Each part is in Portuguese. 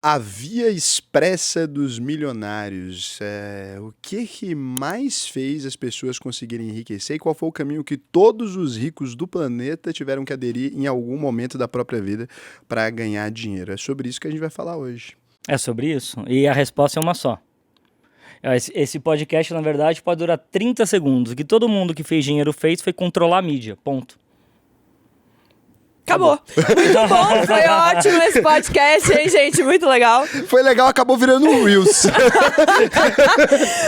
A via expressa dos milionários. O que mais fez as pessoas conseguirem enriquecer e qual foi o caminho que todos os ricos do planeta tiveram que aderir em algum momento da própria vida para ganhar dinheiro? É sobre isso que a gente vai falar hoje. É sobre isso. E a resposta é uma só. Esse podcast, na verdade, pode durar 30 segundos. O que todo mundo que fez dinheiro fez foi controlar a mídia. Ponto. Acabou. Muito bom, foi ótimo esse podcast, hein, gente? Muito legal. Foi legal, acabou virando um Reels.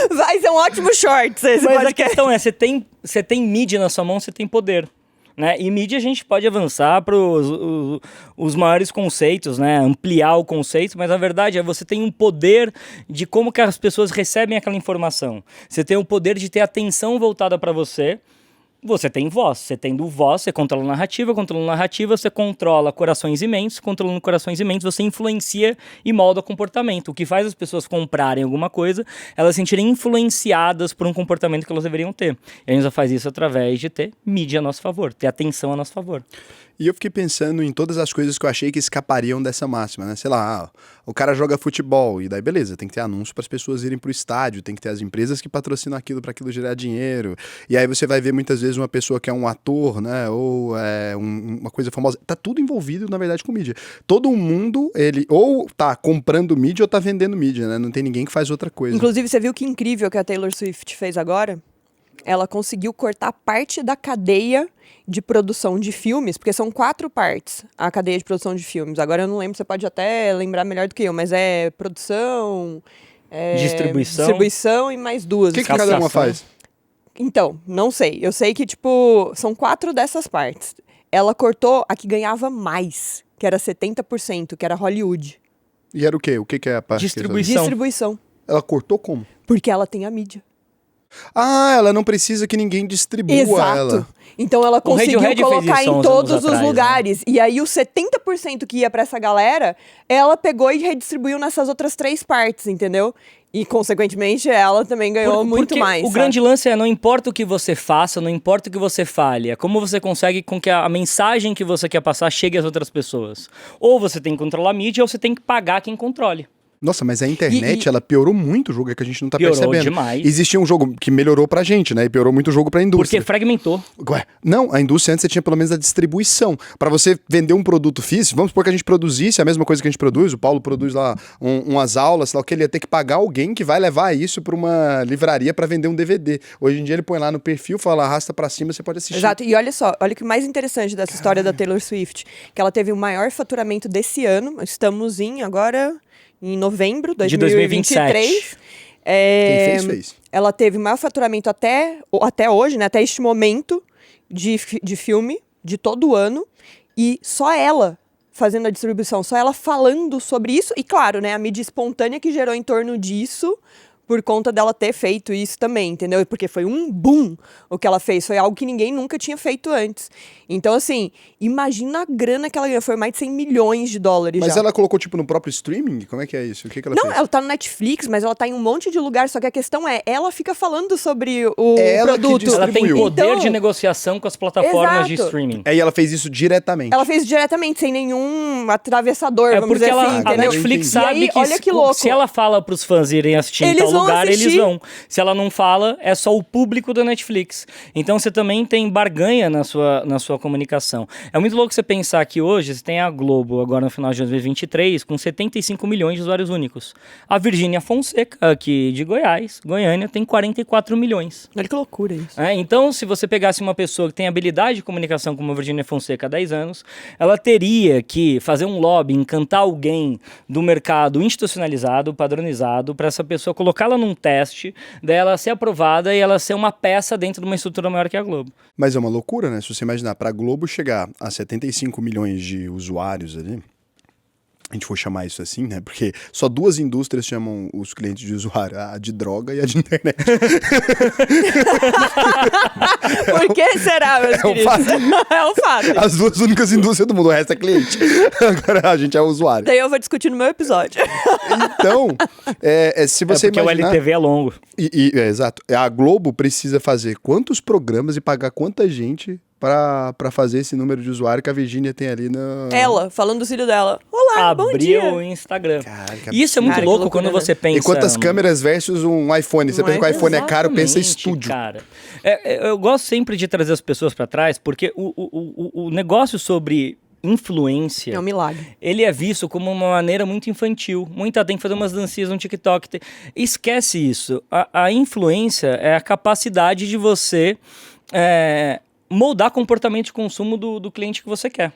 Vai ser um ótimo shorts esse Mas podcast. a questão é, você tem mídia na sua mão, você tem poder. Né? E mídia a gente pode avançar para os maiores conceitos, né? Ampliar o conceito, mas na verdade você tem um poder de como que as pessoas recebem aquela informação. Você tem o poder de ter atenção voltada para você. Você tem voz, você tendo voz, você controla narrativa, você controla corações e mentes, controlando corações e mentes, você influencia e molda o comportamento. O que faz as pessoas comprarem alguma coisa, elas se sentirem influenciadas por um comportamento que elas deveriam ter. E a gente só faz isso através de ter mídia a nosso favor, ter atenção a nosso favor. E eu fiquei pensando em todas as coisas que eu achei que escapariam dessa máxima, né? Sei lá, o cara joga futebol e daí beleza, tem que ter anúncio para as pessoas irem pro estádio, tem que ter as empresas que patrocinam aquilo para aquilo gerar dinheiro. E aí você vai ver muitas vezes uma pessoa que é um ator, né? Ou uma coisa famosa. Tá tudo envolvido, na verdade, com mídia. Todo mundo, ele ou tá comprando mídia ou tá vendendo mídia, né? Não tem ninguém que faz outra coisa. Inclusive, você viu que incrível que a Taylor Swift fez agora? Ela conseguiu cortar parte da cadeia de produção de filmes, porque são 4 partes a cadeia de produção de filmes. Agora eu não lembro, você pode até lembrar melhor do que eu, mas é produção, distribuição e mais 2. O que cada uma faz? Então, não sei. Eu sei que, tipo, são 4 dessas partes. Ela cortou a que ganhava mais, que era 70%, que era Hollywood. E era o quê? O que é a parte? Distribuição. Ela cortou como? Porque ela tem a mídia. Ah, ela não precisa que ninguém distribua ela. Exato. Então ela conseguiu colocar em todos os lugares. Né? E aí o 70% que ia pra essa galera, ela pegou e redistribuiu nessas outras 3 partes, entendeu? E, consequentemente, ela também ganhou muito mais. O grande lance é, não importa o que você faça, não importa o que você fale, é como você consegue com que a mensagem que você quer passar chegue às outras pessoas. Ou você tem que controlar a mídia, ou você tem que pagar quem controle. Nossa, mas a internet, ela piorou muito o jogo, é que a gente não tá percebendo. Piorou demais. Existia um jogo que melhorou pra gente, né? E piorou muito o jogo pra indústria. Porque fragmentou. Ué, não, a indústria antes você tinha pelo menos a distribuição. Pra você vender um produto físico, vamos supor que a gente produzisse a mesma coisa que a gente produz, o Paulo produz lá umas aulas, sei lá o que, ele ia ter que pagar alguém que vai levar isso pra uma livraria pra vender um DVD. Hoje em dia ele põe lá no perfil, fala, arrasta pra cima, você pode assistir. Exato, e olha só, olha o que mais interessante dessa história da Taylor Swift, que ela teve o maior faturamento desse ano, estamos em novembro de 2023. Quem fez. Ela teve o maior faturamento até hoje, né, até este momento de filme, de todo o ano. E só ela fazendo a distribuição, só ela falando sobre isso. E claro, né, a mídia espontânea que gerou em torno disso, por conta dela ter feito isso também, entendeu? Porque foi um boom o que ela fez. Foi algo que ninguém nunca tinha feito antes. Então, assim, imagina a grana que ela ganhou. Foi mais de 100 milhões de dólares. Mas já. ela colocou, tipo, no próprio streaming? Como é que é isso? O que ela fez? Não, ela tá no Netflix, mas ela tá em um monte de lugar. Só que a questão é, ela fica falando sobre o produto. Ela tem poder então, de negociação com as plataformas de exato. streaming. Aí ela fez isso diretamente. Ela fez diretamente, sem nenhum atravessador, vamos dizer assim, a entendeu? Netflix sabe aí, que, olha que louco. Se ela fala pros fãs irem assistir em tal lugar, eles vão. Se ela não fala, é só o público da Netflix. Então você também tem barganha na sua comunicação. É muito louco você pensar que hoje você tem a Globo, agora no final de 2023, com 75 milhões de usuários únicos. A Virgínia Fonseca, aqui de Goiânia, tem 44 milhões. Olha que loucura isso. Então, se você pegasse uma pessoa que tem habilidade de comunicação como a Virgínia Fonseca há 10 anos, ela teria que fazer um lobby, encantar alguém do mercado institucionalizado, padronizado, para essa pessoa colocá-la num teste, dela ser aprovada e ela ser uma peça dentro de uma estrutura maior que a Globo. Mas é uma loucura, né? Se você imaginar, pra Globo chegar a 75 milhões de usuários ali, a gente for chamar isso assim, né? Porque só 2 indústrias chamam os clientes de usuário, a de droga e a de internet. Por que será, meus queridos? É um fato. As 2 únicas indústrias do mundo, o resto é cliente. Agora a gente é usuário. Daí eu vou discutir no meu episódio. Então, se você porque imaginar... o LTV é longo. Exato. A Globo precisa fazer quantos programas e pagar quanta gente pra fazer esse número de usuário que a Virgínia tem ali no... Ela, falando do filho dela. Olá, bom dia. Abriu o Instagram. Cara, que E isso é muito Cara, que louco loucura, quando né? você pensa... E quantas câmeras versus um iPhone? Você pensa que o iPhone é caro, pensa Exatamente, estúdio. Cara. Eu gosto sempre de trazer as pessoas para trás, porque o negócio sobre influência... É um milagre. Ele é visto como uma maneira muito infantil. Muita tem que fazer umas dancinhas no TikTok. Esquece isso. A influência é a capacidade de você moldar comportamento de consumo do cliente que você quer.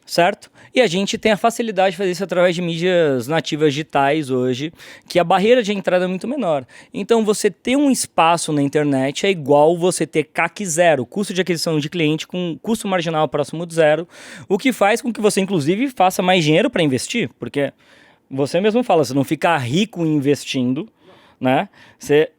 Certo? E a gente tem a facilidade de fazer isso através de mídias nativas digitais hoje, que a barreira de entrada é muito menor. Então, você ter um espaço na internet é igual você ter CAC zero, custo de aquisição de cliente com custo marginal próximo de zero, o que faz com que você, inclusive, faça mais dinheiro para investir, porque você mesmo fala, você não fica rico investindo, né? Você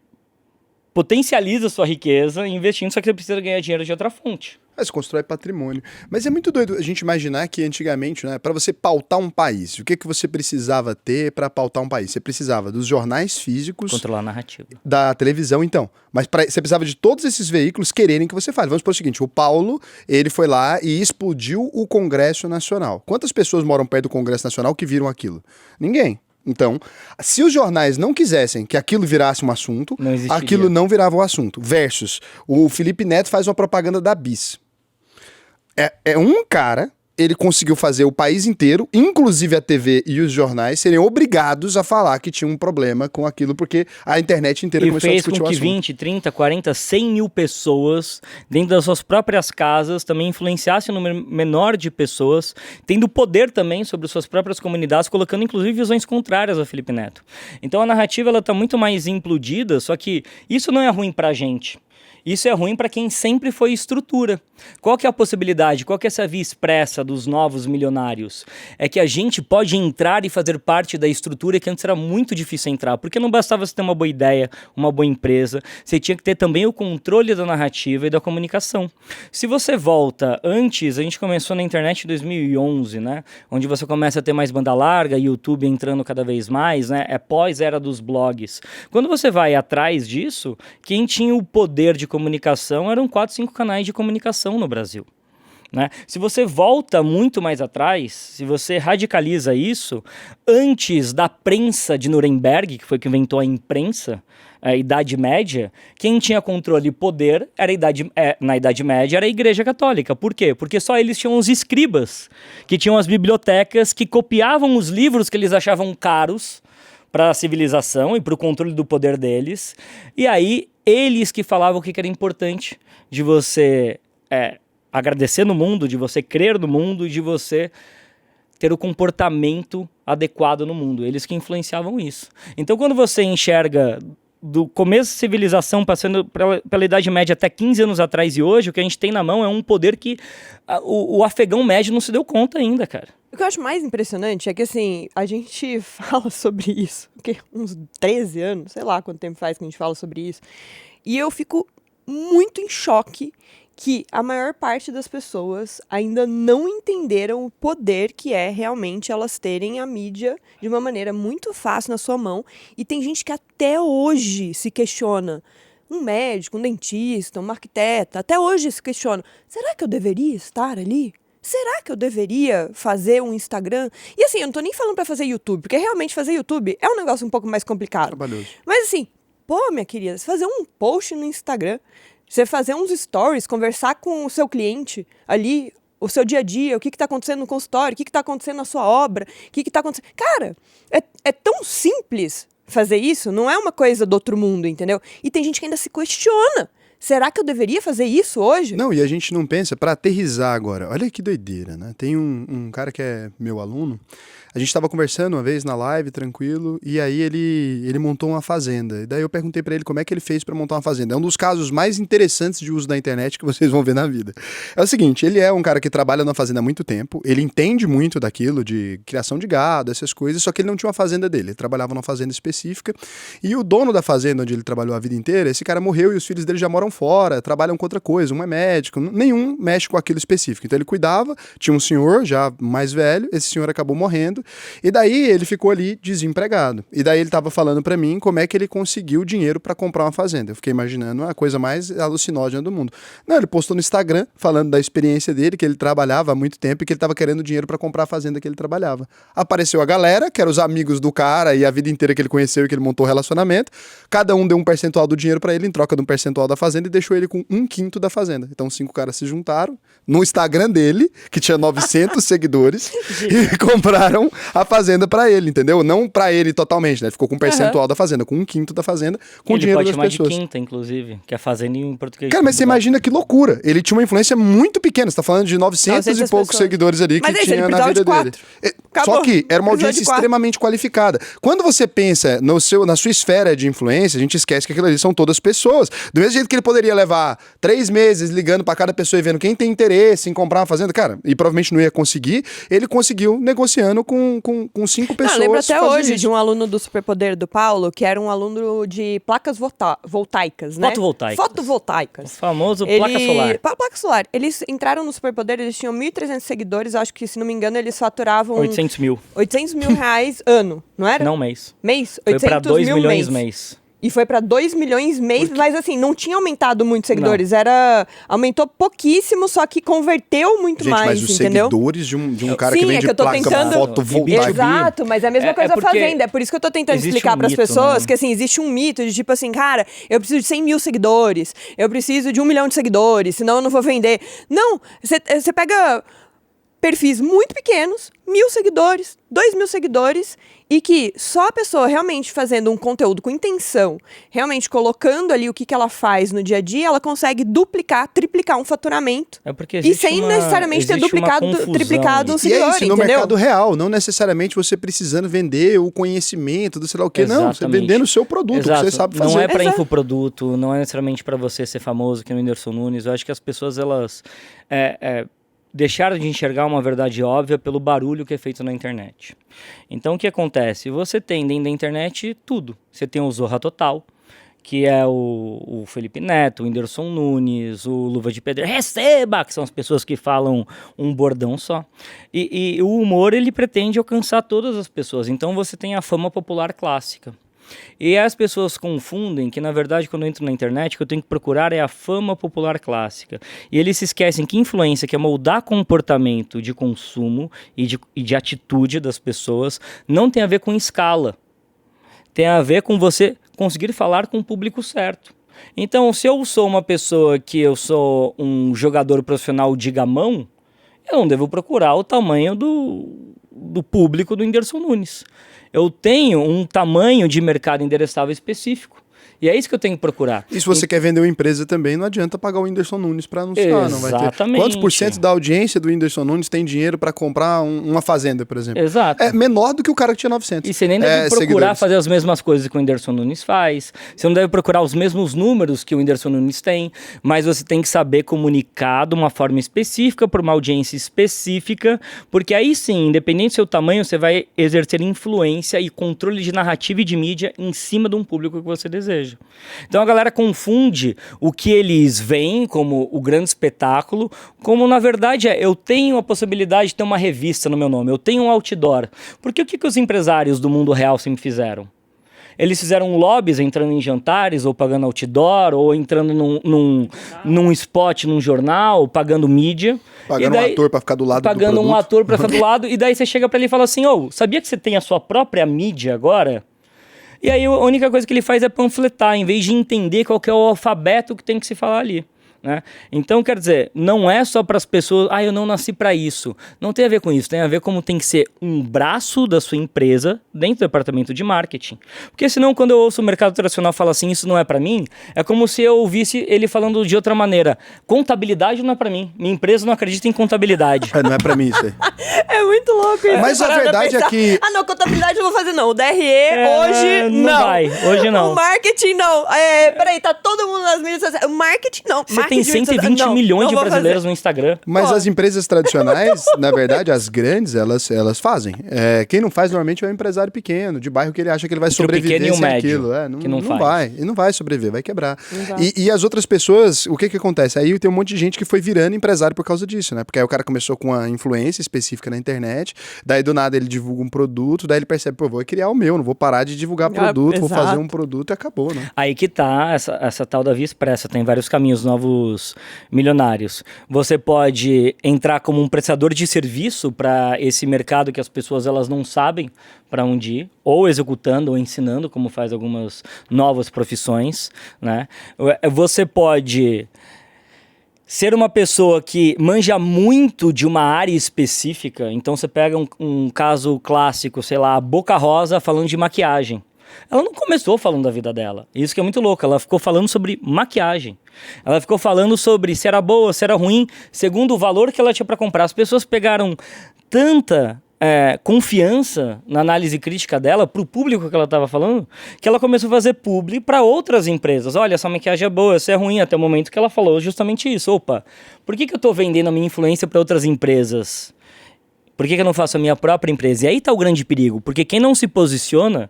potencializa a sua riqueza investindo, só que você precisa ganhar dinheiro de outra fonte. Mas constrói patrimônio. Mas é muito doido a gente imaginar que antigamente, né, para você pautar um país, o que você precisava ter para pautar um país? Você precisava dos jornais físicos, Controlar a narrativa. da televisão, então. Mas você precisava de todos esses veículos quererem que você fale. Vamos supor o seguinte, o Paulo, ele foi lá e explodiu o Congresso Nacional. Quantas pessoas moram perto do Congresso Nacional que viram aquilo? Ninguém. Então, se os jornais não quisessem que aquilo virasse um assunto, aquilo não virava um assunto. Versus, o Felipe Neto faz uma propaganda da Bis. É um cara, ele conseguiu fazer o país inteiro, inclusive a TV e os jornais, serem obrigados a falar que tinha um problema com aquilo, porque a internet inteira começou a discutir o assunto. E fez com que 20, 30, 40, 100 mil pessoas, dentro das suas próprias casas, também influenciassem um número menor de pessoas, tendo poder também sobre suas próprias comunidades, colocando inclusive visões contrárias ao Felipe Neto. Então a narrativa está muito mais implodida, só que isso não é ruim pra gente. Isso é ruim para quem sempre foi estrutura. Qual que é a possibilidade? Qual que é essa via expressa dos novos milionários? É que a gente pode entrar e fazer parte da estrutura que antes era muito difícil entrar, porque não bastava você ter uma boa ideia, uma boa empresa, você tinha que ter também o controle da narrativa e da comunicação. Se você volta antes, a gente começou na internet em 2011, né? Onde você começa a ter mais banda larga, YouTube entrando cada vez mais, né? É pós-era dos blogs. Quando você vai atrás disso, quem tinha o poder de comunicação eram 4, 5 canais de comunicação no Brasil. Né? Se você volta muito mais atrás, se você radicaliza isso, antes da prensa de Nuremberg, que foi que inventou a imprensa, a Idade Média, quem tinha controle e poder era na Idade Média era a Igreja Católica. Por quê? Porque só eles tinham os escribas, que tinham as bibliotecas, que copiavam os livros que eles achavam caros para a civilização e para o controle do poder deles. E aí, eles que falavam o que era importante de você agradecer no mundo, de você crer no mundo e de você ter o comportamento adequado no mundo. Eles que influenciavam isso. Então, quando você enxerga do começo da civilização, passando pela Idade Média até 15 anos atrás e hoje, o que a gente tem na mão é um poder que o afegão médio não se deu conta ainda, cara. O que eu acho mais impressionante é que, assim, a gente fala sobre isso, uns 13 anos, sei lá quanto tempo faz que a gente fala sobre isso, e eu fico muito em choque que a maior parte das pessoas ainda não entenderam o poder que é realmente elas terem a mídia de uma maneira muito fácil na sua mão, e tem gente que até hoje se questiona, um médico, um dentista, um arquiteto, até hoje se questiona, será que eu deveria estar ali? Será que eu deveria fazer um Instagram? E assim, eu não tô nem falando pra fazer YouTube, porque realmente fazer YouTube é um negócio um pouco mais complicado. Trabalhoso. Mas assim, pô, minha querida, você fazer um post no Instagram, você fazer uns stories, conversar com o seu cliente ali, o seu dia a dia, o que tá acontecendo no consultório, o que tá acontecendo na sua obra, o que tá acontecendo... Cara, é tão simples fazer isso, não é uma coisa do outro mundo, entendeu? E tem gente que ainda se questiona. Será que eu deveria fazer isso hoje? Não, e a gente não pensa, para aterrissar agora, olha que doideira, né? Tem um cara que é meu aluno, a gente estava conversando uma vez na live, tranquilo, e aí ele montou uma fazenda. E daí eu perguntei para ele como é que ele fez para montar uma fazenda. É um dos casos mais interessantes de uso da internet que vocês vão ver na vida. É o seguinte, ele é um cara que trabalha na fazenda há muito tempo, ele entende muito daquilo, de criação de gado, essas coisas, só que ele não tinha uma fazenda dele, ele trabalhava numa fazenda específica, e o dono da fazenda onde ele trabalhou a vida inteira, esse cara morreu e os filhos dele já moram moram fora, trabalham com outra coisa, um é médico, nenhum mexe com aquilo específico. Então ele cuidava, tinha um senhor já mais velho, esse senhor acabou morrendo, e daí ele ficou ali desempregado. E daí ele tava falando pra mim como é que ele conseguiu dinheiro pra comprar uma fazenda. Eu fiquei imaginando a coisa mais alucinógena do mundo. Não, ele postou no Instagram falando da experiência dele, que ele trabalhava há muito tempo e que ele tava querendo dinheiro pra comprar a fazenda que ele trabalhava. Apareceu a galera, que eram os amigos do cara e a vida inteira que ele conheceu e que ele montou o relacionamento. Cada um deu um percentual do dinheiro pra ele em troca de um percentual da fazenda e deixou ele com 1/5 da fazenda. Então 5 caras se juntaram no Instagram dele, que tinha 900 seguidores, e compraram a fazenda pra ele, entendeu? Não pra ele totalmente, né? Ficou com um percentual da fazenda, com 1/5 da fazenda, com o dinheiro das pessoas. Ele pode chamar de quinta, inclusive, que é a fazenda em português. Cara, mas você imagina que loucura. Ele tinha uma influência muito pequena. Você tá falando de 900 e poucos seguidores ali que tinha na vida dele. Só que era uma audiência extremamente qualificada. Quando você pensa na sua esfera de influência, a gente esquece que aquilo ali são todas pessoas. Do mesmo jeito que ele poderia levar 3 meses ligando pra cada pessoa e vendo quem tem interesse em comprar uma fazenda, cara, e provavelmente não ia conseguir, ele conseguiu negociando com 5 pessoas. Eu lembro até hoje de um aluno do Superpoder do Paulo, que era um aluno de placas voltaicas, né? Fotovoltaicas. O famoso placa solar. Placa solar. Eles entraram no Superpoder, eles tinham 1.300 seguidores, acho que, se não me engano, eles faturavam... 800 mil. 800 mil reais ano, não era? Não, mês. Mês? Foi pra 2 milhões mês. E foi pra 2 milhões mês, mas assim, não tinha aumentado muito seguidores. Não. Aumentou pouquíssimo, só que converteu muito gente, mais, mas os entendeu? seguidores de um cara Sim, que vende placa fotovoltaica. Exato, mas é a mesma coisa fazenda. É por isso que eu tô tentando explicar pras pessoas, né? Que assim, existe um mito de tipo assim, cara, eu preciso de 100 mil seguidores, eu preciso de 1 milhão de seguidores, senão eu não vou vender. Não, você pega perfis muito pequenos, 1.000 seguidores, 2.000 seguidores, e que só a pessoa realmente fazendo um conteúdo com intenção, realmente colocando ali o que ela faz no dia a dia, ela consegue duplicar, triplicar um faturamento. E sem necessariamente ter triplicado um seguidor, e é isso, no mercado real, não necessariamente você precisando vender o conhecimento do sei lá o quê, não, você vendendo o seu produto, que você sabe fazer. Não é para infoproduto, não é necessariamente para você ser famoso, que no Whindersson Nunes. Eu acho que as pessoas, elas deixaram de enxergar uma verdade óbvia pelo barulho que é feito na internet. Então o que acontece? Você tem dentro da internet tudo. Você tem o Zorra Total, que é o Felipe Neto, o Whindersson Nunes, o Luva de Pedreiro, receba, que são as pessoas que falam um bordão só. E o humor, ele pretende alcançar todas as pessoas. Então você tem a fama popular clássica. E as pessoas confundem que, na verdade, quando eu entro na internet, o que eu tenho que procurar é a fama popular clássica. E eles se esquecem que influência, que é moldar comportamento de consumo e de atitude das pessoas, não tem a ver com escala. Tem a ver com você conseguir falar com o público certo. Então, se eu sou uma pessoa que eu sou um jogador profissional de gamão, eu não devo procurar o tamanho do público do Whindersson Nunes. Eu tenho um tamanho de mercado endereçável específico. E é isso que eu tenho que procurar. E se você quer vender uma empresa também, não adianta pagar o Whindersson Nunes para anunciar. Exatamente. Não vai ter. Quantos por cento da audiência do Whindersson Nunes tem dinheiro para comprar uma fazenda, por exemplo? Exato. É menor do que o cara que tinha 900. E você nem deve procurar fazer as mesmas coisas que o Whindersson Nunes faz. Você não deve procurar os mesmos números que o Whindersson Nunes tem. Mas você tem que saber comunicar de uma forma específica para uma audiência específica. Porque aí sim, independente do seu tamanho, você vai exercer influência e controle de narrativa e de mídia em cima de um público que você deseja. Então a galera confunde o que eles veem como o grande espetáculo, como na verdade eu tenho a possibilidade de ter uma revista no meu nome, eu tenho um outdoor. Porque o que os empresários do mundo real sempre fizeram? Eles fizeram lobbies entrando em jantares, ou pagando outdoor, ou entrando num spot, num jornal, pagando mídia. Pagando um ator pra ficar do lado do produto. Pagando um ator pra ficar do lado, e daí você chega pra ele e fala assim, sabia que você tem a sua própria mídia agora? E aí a única coisa que ele faz é panfletar, em vez de entender qual que é o alfabeto que tem que se falar ali. Né? Então, quer dizer, não é só para as pessoas, eu não nasci para isso. Não tem a ver com isso, tem a ver como tem que ser um braço da sua empresa dentro do departamento de marketing. Porque senão, quando eu ouço o mercado tradicional falar assim, isso não é para mim, é como se eu ouvisse ele falando de outra maneira. Contabilidade não é para mim, minha empresa não acredita em contabilidade. Não é para mim isso aí. É muito louco isso. Mas a verdade é que... não, contabilidade eu não vou fazer não, o DRE hoje não. Hoje não. O marketing não. Peraí, tá todo mundo nas mídias sociais. O marketing não. tem 120 milhões de brasileiros no Instagram. Mas as empresas tradicionais, na verdade, as grandes, elas fazem. Quem não faz normalmente é um empresário pequeno, de bairro, que ele acha que ele vai sobreviver pequeno e o sem médio, aquilo. que não faz. Vai. E não vai sobreviver, vai quebrar. Exato. E as outras pessoas, o que acontece? Aí tem um monte de gente que foi virando empresário por causa disso, né? Porque aí o cara começou com uma influência específica na internet, daí do nada ele divulga um produto, daí ele percebe, pô, vou criar o meu, não vou parar de divulgar produto, vou fazer um produto e acabou, né? Aí que tá essa tal da Via Expressa, tem vários caminhos novos milionários. Você pode entrar como um prestador de serviço para esse mercado que as pessoas elas não sabem para onde ir, ou executando ou ensinando, como faz algumas novas profissões, né? Você pode ser uma pessoa que manja muito de uma área específica, então você pega um caso clássico, sei lá, a Boca Rosa falando de maquiagem. Ela não começou falando da vida dela. Isso que é muito louco. Ela ficou falando sobre maquiagem. Ela ficou falando sobre se era boa, se era ruim, segundo o valor que ela tinha para comprar. As pessoas pegaram tanta confiança na análise crítica dela, pro público que ela estava falando, que ela começou a fazer publi para outras empresas. Olha, essa maquiagem é boa, essa é ruim, até o momento que ela falou justamente isso. Opa, por que eu estou vendendo a minha influência para outras empresas? Por que eu não faço a minha própria empresa? E aí tá o grande perigo, porque quem não se posiciona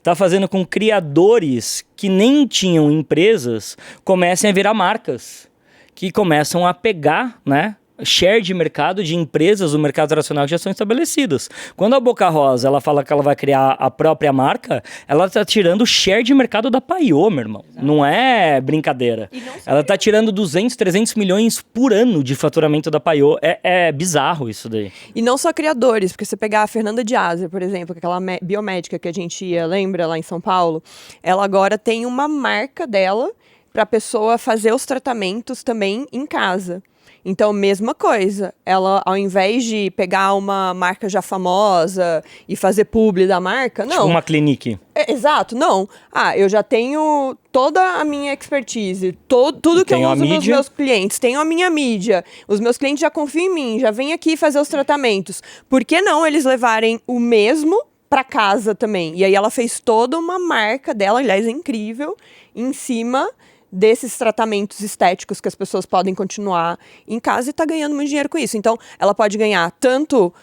tá fazendo com que criadores que nem tinham empresas comecem a virar marcas, que começam a pegar, né, share de mercado de empresas do mercado tradicional que já são estabelecidas. Quando a Boca Rosa ela fala que ela vai criar a própria marca, ela tá tirando share de mercado da Paiô, meu irmão. Exato. Não é brincadeira. Ela tá tirando 200, 300 milhões por ano de faturamento da Paiô. É bizarro isso daí. E não só criadores, porque você pegar a Fernanda de Azer, por exemplo, aquela biomédica que a gente ia, lembra, lá em São Paulo, ela agora tem uma marca dela para a pessoa fazer os tratamentos também em casa. Então, mesma coisa, ela ao invés de pegar uma marca já famosa e fazer publi da marca, não. Tipo uma clinique. Exato, não. Eu já tenho toda a minha expertise, tudo que eu uso nos meus clientes, tenho a minha mídia, os meus clientes já confiam em mim, já vêm aqui fazer os tratamentos. Por que não eles levarem o mesmo para casa também? E aí ela fez toda uma marca dela, aliás, é incrível, em cima desses tratamentos estéticos que as pessoas podem continuar em casa e tá ganhando muito dinheiro com isso. Então, ela pode ganhar tanto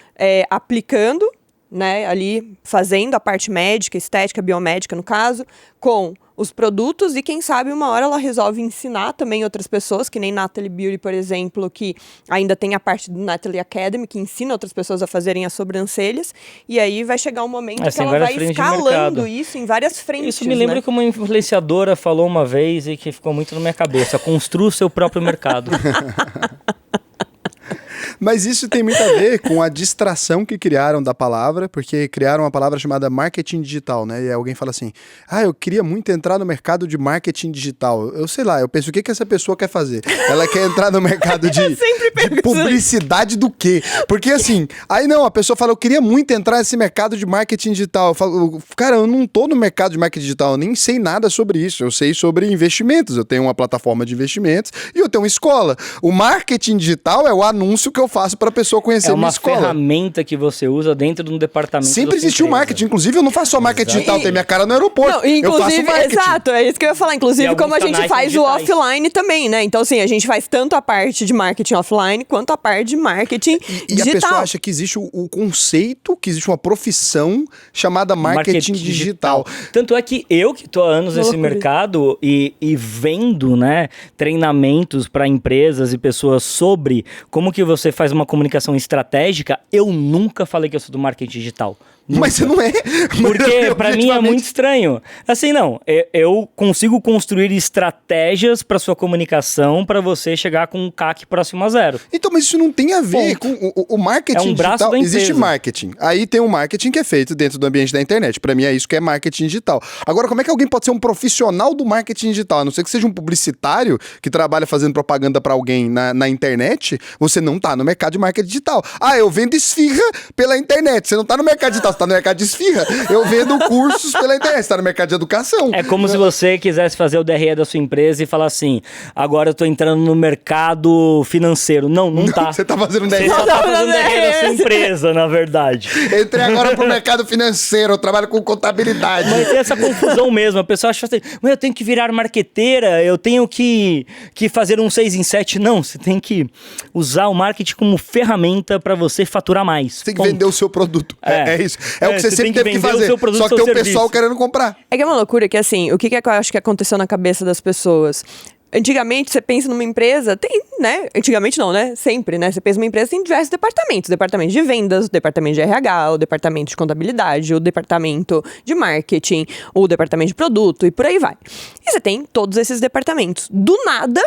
aplicando, né, ali fazendo a parte médica, estética, biomédica no caso, com os produtos e quem sabe uma hora ela resolve ensinar também outras pessoas, que nem Natalie Beauty, por exemplo, que ainda tem a parte do Natalie Academy, que ensina outras pessoas a fazerem as sobrancelhas, e aí vai chegar um momento que ela vai escalando isso em várias frentes. Isso me lembra que uma influenciadora falou uma vez e que ficou muito na minha cabeça, construa o seu próprio mercado. Mas isso tem muito a ver com a distração que criaram da palavra, porque criaram uma palavra chamada marketing digital, né? E alguém fala assim, eu queria muito entrar no mercado de marketing digital. Eu sei lá, eu penso, o que essa pessoa quer fazer? Ela quer entrar no mercado de publicidade do quê? Porque assim, aí não, a pessoa fala, eu queria muito entrar nesse mercado de marketing digital. Eu falo, cara, eu não tô no mercado de marketing digital, eu nem sei nada sobre isso. Eu sei sobre investimentos, eu tenho uma plataforma de investimentos e eu tenho uma escola. O marketing digital é o anúncio que eu faço para a pessoa conhecer minha escola. É uma ferramenta que você usa dentro de um departamento. Sempre existiu marketing. Inclusive, eu não faço só marketing digital, tem minha cara no aeroporto. Não, inclusive, eu faço marketing. Exato, é isso que eu ia falar. Inclusive, como a gente faz o offline também, né? Então, assim, a gente faz tanto a parte de marketing offline quanto a parte de marketing digital. E a pessoa acha que existe o conceito, que existe uma profissão chamada marketing digital. Tanto é que eu que tô há anos nesse mercado e vendo, né, treinamentos para empresas e pessoas sobre como que você faz uma comunicação estratégica, eu nunca falei que eu sou do marketing digital. Nunca. Mas você não é. Porque pra mim é muito estranho. Assim, não. Eu consigo construir estratégias pra sua comunicação pra você chegar com um CAC próximo a zero. Então, mas isso não tem a ver com o marketing braço digital. da empresa. Existe marketing. Aí tem um marketing que é feito dentro do ambiente da internet. Pra mim é isso que é marketing digital. Agora, como é que alguém pode ser um profissional do marketing digital? A não ser que seja um publicitário que trabalha fazendo propaganda pra alguém na internet, você não tá no mercado de marketing digital. Eu vendo esfirra pela internet. Você não tá no mercado digital. tá no mercado de esfirra. Eu vendo cursos pela internet, você tá no mercado de educação. É como se você quisesse fazer o DRE da sua empresa e falar assim, agora eu tô entrando no mercado financeiro. Não tá. Você tá fazendo um Você DRE. só tá fazendo DRE da sua empresa, na verdade. Entrei agora pro mercado financeiro, eu trabalho com contabilidade. Mas tem essa confusão mesmo. A pessoa acha assim, mas eu tenho que virar marqueteira, eu tenho que fazer um 6 em 7. Não, você tem que usar o marketing como ferramenta para você faturar mais. Você tem que vender o seu produto. É isso. É o que você sempre tem teve que vender o fazer. seu produto, Só que seu tem o serviço. pessoal querendo comprar. É que é uma loucura que, assim, o que eu acho que aconteceu na cabeça das pessoas? Antigamente, você pensa numa empresa, tem, né? Antigamente não, né? Sempre, né? Você pensa numa empresa, tem diversos departamentos. Departamento de vendas, o departamento de RH, o departamento de contabilidade, o departamento de marketing, o departamento de produto e por aí vai. E você tem todos esses departamentos. Do nada,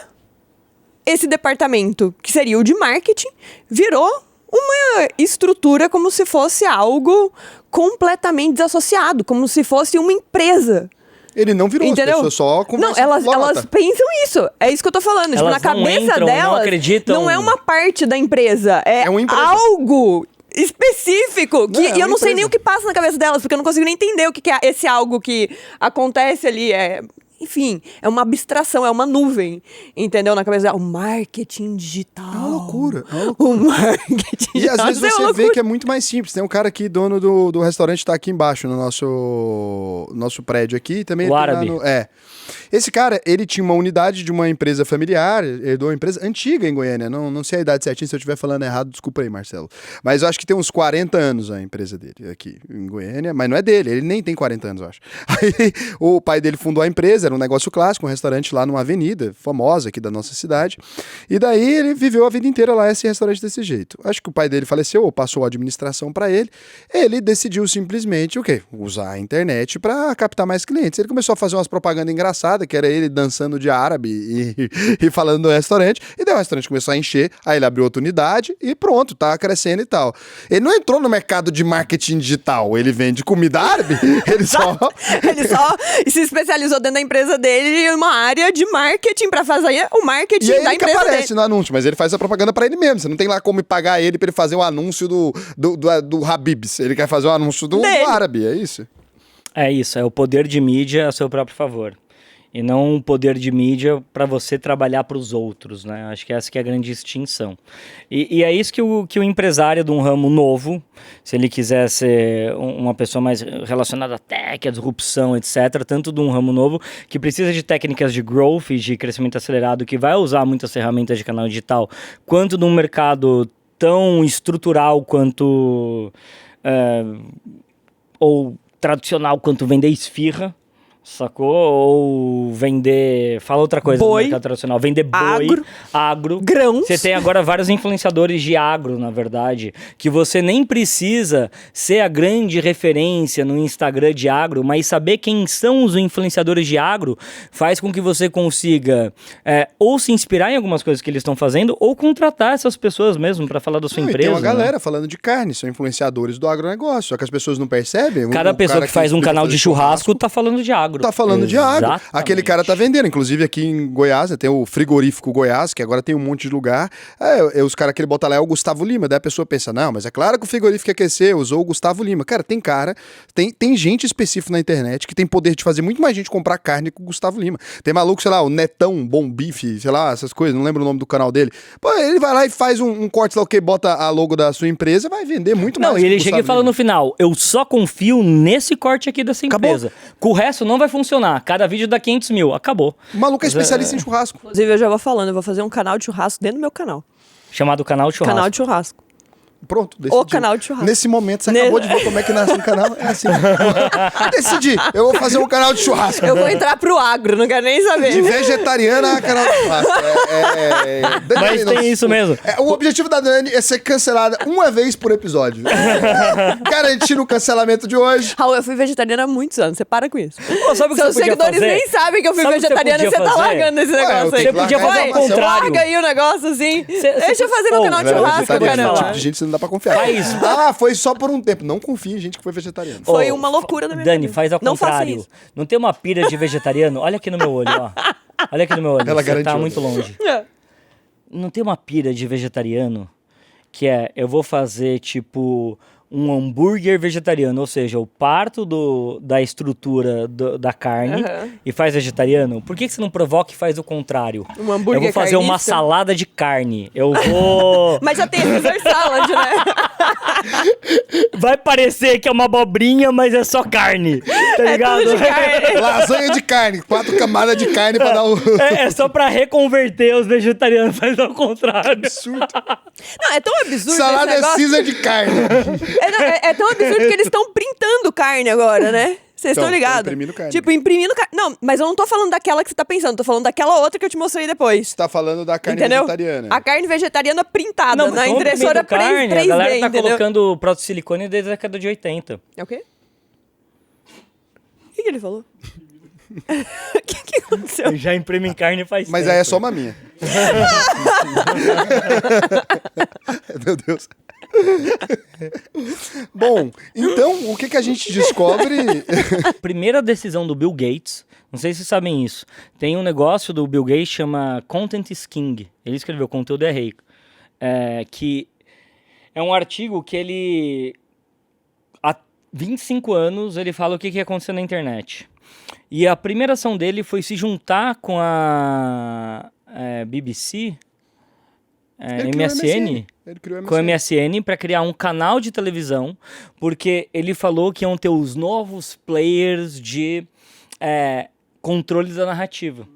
esse departamento, que seria o de marketing, virou uma estrutura como se fosse algo completamente desassociado, como se fosse uma empresa. Ele não virou, Entendeu? as pessoas só conversam Não, elas, com lata. elas pensam isso. É isso que eu tô falando. Tipo, Elas na não cabeça entram, não delas, acreditam. não é uma parte da empresa. É uma empresa. algo específico. Que, Não, é e eu uma não sei empresa. nem o que passa na cabeça delas, porque eu não consigo nem entender o que é esse algo que acontece ali. Enfim, é uma abstração, é uma nuvem, entendeu? Na cabeça dela. O marketing digital. É uma loucura. O marketing E digital. às vezes Isso é uma você vê loucura. que é muito mais simples. Tem um cara aqui, dono do restaurante, tá aqui embaixo no nosso prédio aqui. Também O ele tem lá árabe. Esse cara, ele tinha uma unidade de uma empresa familiar, herdou uma empresa antiga em Goiânia. Não sei a idade certinha, se eu estiver falando errado, desculpa aí, Marcelo. Mas eu acho que tem uns 40 anos a empresa dele aqui em Goiânia. Mas não é dele, ele nem tem 40 anos, eu acho. Aí o pai dele fundou a empresa, era um negócio clássico, um restaurante lá numa avenida famosa aqui da nossa cidade. E daí ele viveu a vida inteira lá, esse restaurante desse jeito. Acho que o pai dele faleceu, ou passou a administração para ele. Ele decidiu simplesmente o quê? Usar a internet para captar mais clientes. Ele começou a fazer umas propagandas engraçadas, que era ele dançando de árabe e falando do restaurante. E daí o restaurante começou a encher, aí ele abriu outra unidade e pronto, tá crescendo e tal. Ele não entrou no mercado de marketing digital, ele vende comida árabe, ele só... Ele só se especializou dentro da empresa dele em uma área de marketing pra fazer o marketing E aí da ele que empresa aparece dele. no anúncio, mas ele faz a propaganda pra ele mesmo. Você não tem lá como pagar ele pra ele fazer o anúncio do Habib's. Ele quer fazer o anúncio do Dele. árabe, é isso? É isso, é o poder de mídia a seu próprio favor. E não um poder de mídia para você trabalhar para os outros, né? Acho que essa que é a grande distinção. E é isso que o empresário de um ramo novo, se ele quiser ser uma pessoa mais relacionada à tech, à disrupção, etc., tanto de um ramo novo, que precisa de técnicas de growth, de crescimento acelerado, que vai usar muitas ferramentas de canal digital, quanto de um mercado tão estrutural quanto... ou tradicional quanto vender esfirra, sacou? Ou vender... Fala outra coisa Boi. do mercado tradicional. Vender boi, agro. Grãos. Você tem agora vários influenciadores de agro, na verdade, que você nem precisa ser a grande referência no Instagram de agro, mas saber quem são os influenciadores de agro faz com que você consiga ou se inspirar em algumas coisas que eles estão fazendo, ou contratar essas pessoas mesmo para falar da sua Não, e empresa. tem uma né? galera falando de carne, são influenciadores do agronegócio, só que as pessoas não percebem. Cada O pessoa cara que faz um explica canal fazer de churrasco tá falando de agro. tá falando de agro. Exatamente. Aquele cara tá vendendo. Inclusive aqui em Goiás, né, tem o frigorífico Goiás, que agora tem um monte de lugar. Os caras que ele bota lá é o Gustavo Lima. Daí a pessoa pensa, não, mas é claro que o frigorífico aquecer, usou o Gustavo Lima. Cara, tem gente específica na internet que tem poder de fazer muito mais gente comprar carne que o Gustavo Lima. Tem maluco, sei lá, o Netão Bom Bife, sei lá, essas coisas, não lembro o nome do canal dele. Pô, ele vai lá e faz um corte lá, bota a logo da sua empresa, vai vender muito mais. Não, e que o ele chega e Gustavo fala Lima. no final, eu só confio nesse corte aqui dessa Acabou. empresa. Com o resto não vai funcionar. Cada vídeo dá 500 mil. Acabou. O maluco é especialista em churrasco. Inclusive, eu já vou falando, eu vou fazer um canal de churrasco dentro do meu canal. Chamado Canal Churrasco. Canal de churrasco. Pronto, decidi. canal de churrasco. Nesse momento, você acabou de ver como é que nasce um canal. É assim. Decidi, eu vou fazer um canal de churrasco. Eu vou entrar pro agro, não quero nem saber. De vegetariana a canal de churrasco. Dani, Mas tem isso mesmo. O objetivo da Dani é ser cancelada uma vez por episódio. Garantindo o cancelamento de hoje. Raul, eu fui vegetariana há muitos anos, você para com isso. Pô, sabe o que Seus você podia seguidores fazer? nem sabem que eu fui Sabe o que você vegetariana e podia você tá fazer? largando esse Ué, negócio eu aí. tenho que Você podia largar fazer a o contrário. Larga aí o negócio assim. Deixa eu fazer meu Ô, canal de velho, churrasco, Vegetariano, cara. é um cara. tipo de gente que você não dá pra confiar. Faz. Foi só por um tempo. Não confie em gente que foi vegetariana. Foi Ô, uma loucura da minha Dani, vida. faz ao Não faça contrário. isso. Não tem uma pira de vegetariano? Olha aqui no meu olho, ó. Olha aqui no meu olho. Ela Você garantiu, tá né? muito longe. É. Não tem uma pira de vegetariano que eu vou fazer, tipo, um hambúrguer vegetariano, ou seja, eu parto da estrutura da carne e faz vegetariano, por que você não provoca e faz o contrário? Um hambúrguer Eu vou fazer uma carnista? salada de carne. Eu vou... Mas já tem Caesar salad, né? Vai parecer que é uma abobrinha, mas é só carne. Tá ligado? Tudo de carne. Lasanha de carne, 4 camadas de carne pra dar o... É só pra reconverter os vegetarianos, mas ao contrário. absurdo. Não, é tão absurdo Salada esse é negócio. Caesar de carne. É tão absurdo que eles estão printando carne agora, né? Vocês Então, estão ligados? imprimindo carne. Tipo, imprimindo carne. Não, mas eu não tô falando daquela que você tá pensando, tô falando daquela outra que eu te mostrei depois. Você tá falando da carne Entendeu? vegetariana. A carne vegetariana printada Não, na mas impressora carne, 3D, a galera tá entendeu? colocando proto-silicone desde a década de 80. É o quê? O que ele falou? O que aconteceu? Já imprime carne faz Mas tempo. aí é só uma minha. Meu Deus. Bom, então, o que a gente descobre... Primeira decisão do Bill Gates, não sei se vocês sabem isso, tem um negócio do Bill Gates chama Content is King. Ele escreveu Conteúdo é Rei. Que é um artigo que ele... Há 25 anos ele fala o que aconteceu na internet. E a primeira ação dele foi se juntar com a BBC, Ele criou MSN, Ele criou com a MSN para criar um canal de televisão, porque ele falou que iam ter os novos players de controle da narrativa.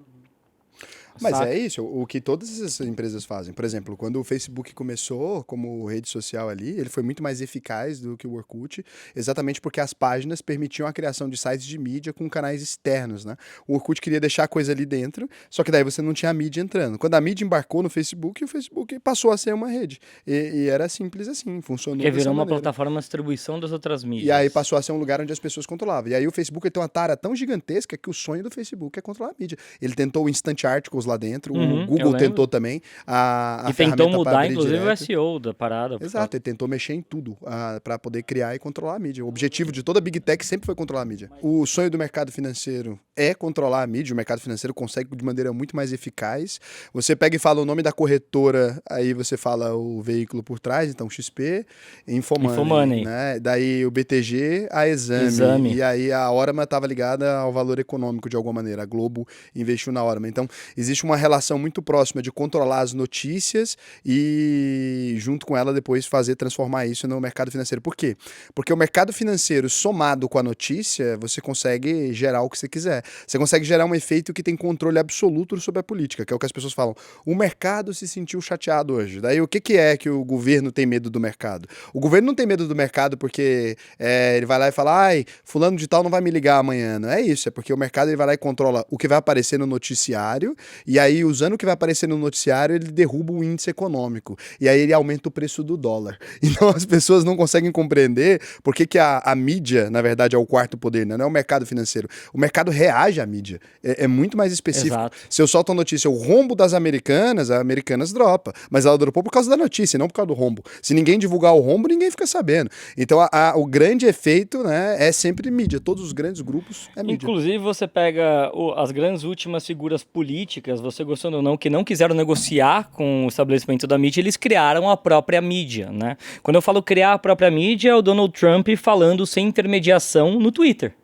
Mas Saca? é isso, o que todas essas empresas fazem. Por exemplo, quando o Facebook começou como rede social ali, ele foi muito mais eficaz do que o Orkut, exatamente porque as páginas permitiam a criação de sites de mídia com canais externos, né? O Orkut queria deixar a coisa ali dentro, só que daí você não tinha a mídia entrando. Quando a mídia embarcou no Facebook, o Facebook passou a ser uma rede. E era simples assim, funcionou Porque dessa virou uma maneira. plataforma de distribuição das outras mídias. E aí passou a ser um lugar onde as pessoas controlavam. E aí o Facebook tem uma tara tão gigantesca que o sonho do Facebook é controlar a mídia. Ele tentou o Instant Articles lá dentro, o eu Google lembro. tentou também. A E tentou ferramenta pra mudar, abrir inclusive, direto. o SEO da parada. Exato, ele tentou mexer em tudo para poder criar e controlar a mídia. O objetivo de toda Big Tech sempre foi controlar a mídia. O sonho do mercado financeiro é controlar a mídia. O mercado financeiro consegue de maneira muito mais eficaz. Você pega e fala o nome da corretora, aí você fala o veículo por trás, então XP, Infomoney. Né? Daí o BTG, a Exame. E aí a Orama estava ligada ao valor econômico de alguma maneira. A Globo investiu na Orama. Então existe uma relação muito próxima de controlar as notícias e, junto com ela, depois transformar isso no mercado financeiro. Por quê? Porque o mercado financeiro, somado com a notícia, você consegue gerar o que você quiser. Você consegue gerar um efeito que tem controle absoluto sobre a política, que é o que as pessoas falam. O mercado se sentiu chateado hoje. Daí o que é que o governo tem medo do mercado? O governo não tem medo do mercado porque ele vai lá e fala, ai, fulano de tal não vai me ligar amanhã. Não é isso, é porque o mercado ele vai lá e controla o que vai aparecer no noticiário, e aí, usando o que vai aparecer no noticiário, ele derruba o índice econômico. E aí ele aumenta o preço do dólar. Então as pessoas não conseguem compreender por que a mídia, na verdade, é o quarto poder, né? Não é o mercado financeiro. O mercado reage à mídia. É muito mais específico. Exato. Se eu solto a notícia, o rombo das Americanas, a Americanas dropa. Mas ela dropou por causa da notícia, não por causa do rombo. Se ninguém divulgar o rombo, ninguém fica sabendo. Então o grande efeito, né, é sempre mídia. Todos os grandes grupos é mídia. Inclusive, você pega as grandes últimas figuras políticas, você gostando ou não, que não quiseram negociar com o estabelecimento da mídia, eles criaram a própria mídia, né? Quando eu falo criar a própria mídia, é o Donald Trump falando sem intermediação no Twitter.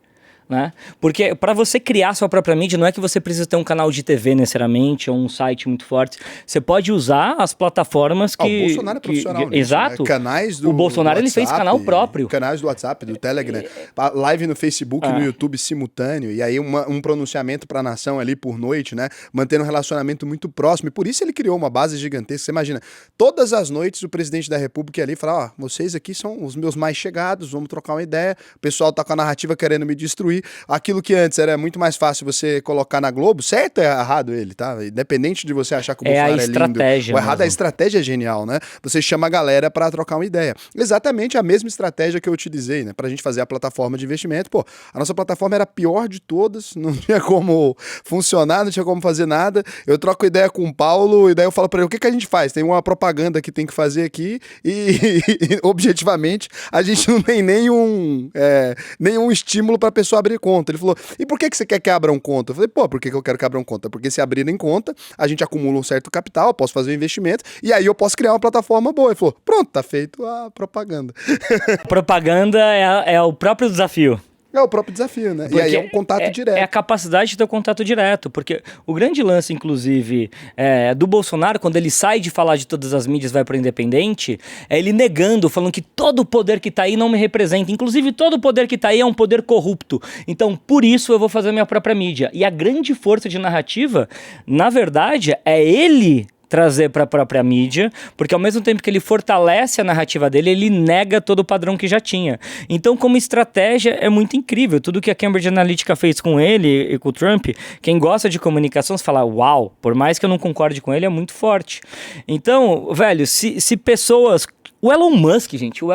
Né? Porque para você criar sua própria mídia, não é que você precisa ter um canal de TV necessariamente, ou um site muito forte. Você pode usar as plataformas que... o Bolsonaro é profissional nisso, Exato. Né? Canais do O Bolsonaro do ele fez WhatsApp, canal próprio. Canais do WhatsApp, do Telegram, live no Facebook, no YouTube simultâneo, e aí um pronunciamento para a nação ali por noite, né? Mantendo um relacionamento muito próximo. E por isso ele criou uma base gigantesca. Você imagina, todas as noites o presidente da República ia ali falar, vocês aqui são os meus mais chegados, vamos trocar uma ideia. O pessoal tá com a narrativa querendo me destruir. Aquilo que antes era muito mais fácil você colocar na Globo, certo ou errado ele, tá? Independente de você achar que o Bolsonaro é lindo. Estratégia O errado mesmo. é a estratégia é genial, né? Você chama a galera pra trocar uma ideia. Exatamente a mesma estratégia que eu utilizei, né? Pra gente fazer a plataforma de investimento. Pô, a nossa plataforma era a pior de todas, não tinha como funcionar, não tinha como fazer nada. Eu troco ideia com o Paulo e daí eu falo pra ele, o que a gente faz? Tem uma propaganda que tem que fazer aqui e objetivamente, a gente não tem nenhum estímulo pra pessoa abrir abrir conta. Ele falou, e por que você quer que abram conta? Eu falei, pô, por que eu quero que abram conta? Porque se abrirem conta, a gente acumula um certo capital, eu posso fazer um investimento, e aí eu posso criar uma plataforma boa. Ele falou, pronto, tá feito a propaganda. Propaganda é o próprio desafio. É o próprio desafio, né? E aí é um contato direto. É a capacidade de ter o contato direto, porque o grande lance, inclusive, do Bolsonaro, quando ele sai de falar de todas as mídias e vai para o independente, é ele negando, falando que todo o poder que tá aí não me representa. Inclusive, todo o poder que tá aí é um poder corrupto. Então, por isso eu vou fazer a minha própria mídia. E a grande força de narrativa, na verdade, é ele trazer para a própria mídia, porque ao mesmo tempo que ele fortalece a narrativa dele, ele nega todo o padrão que já tinha. Então, como estratégia, é muito incrível. Tudo que a Cambridge Analytica fez com ele e com o Trump, quem gosta de comunicação, você fala, uau, por mais que eu não concorde com ele, é muito forte. Então, velho, se pessoas... O Elon Musk, gente,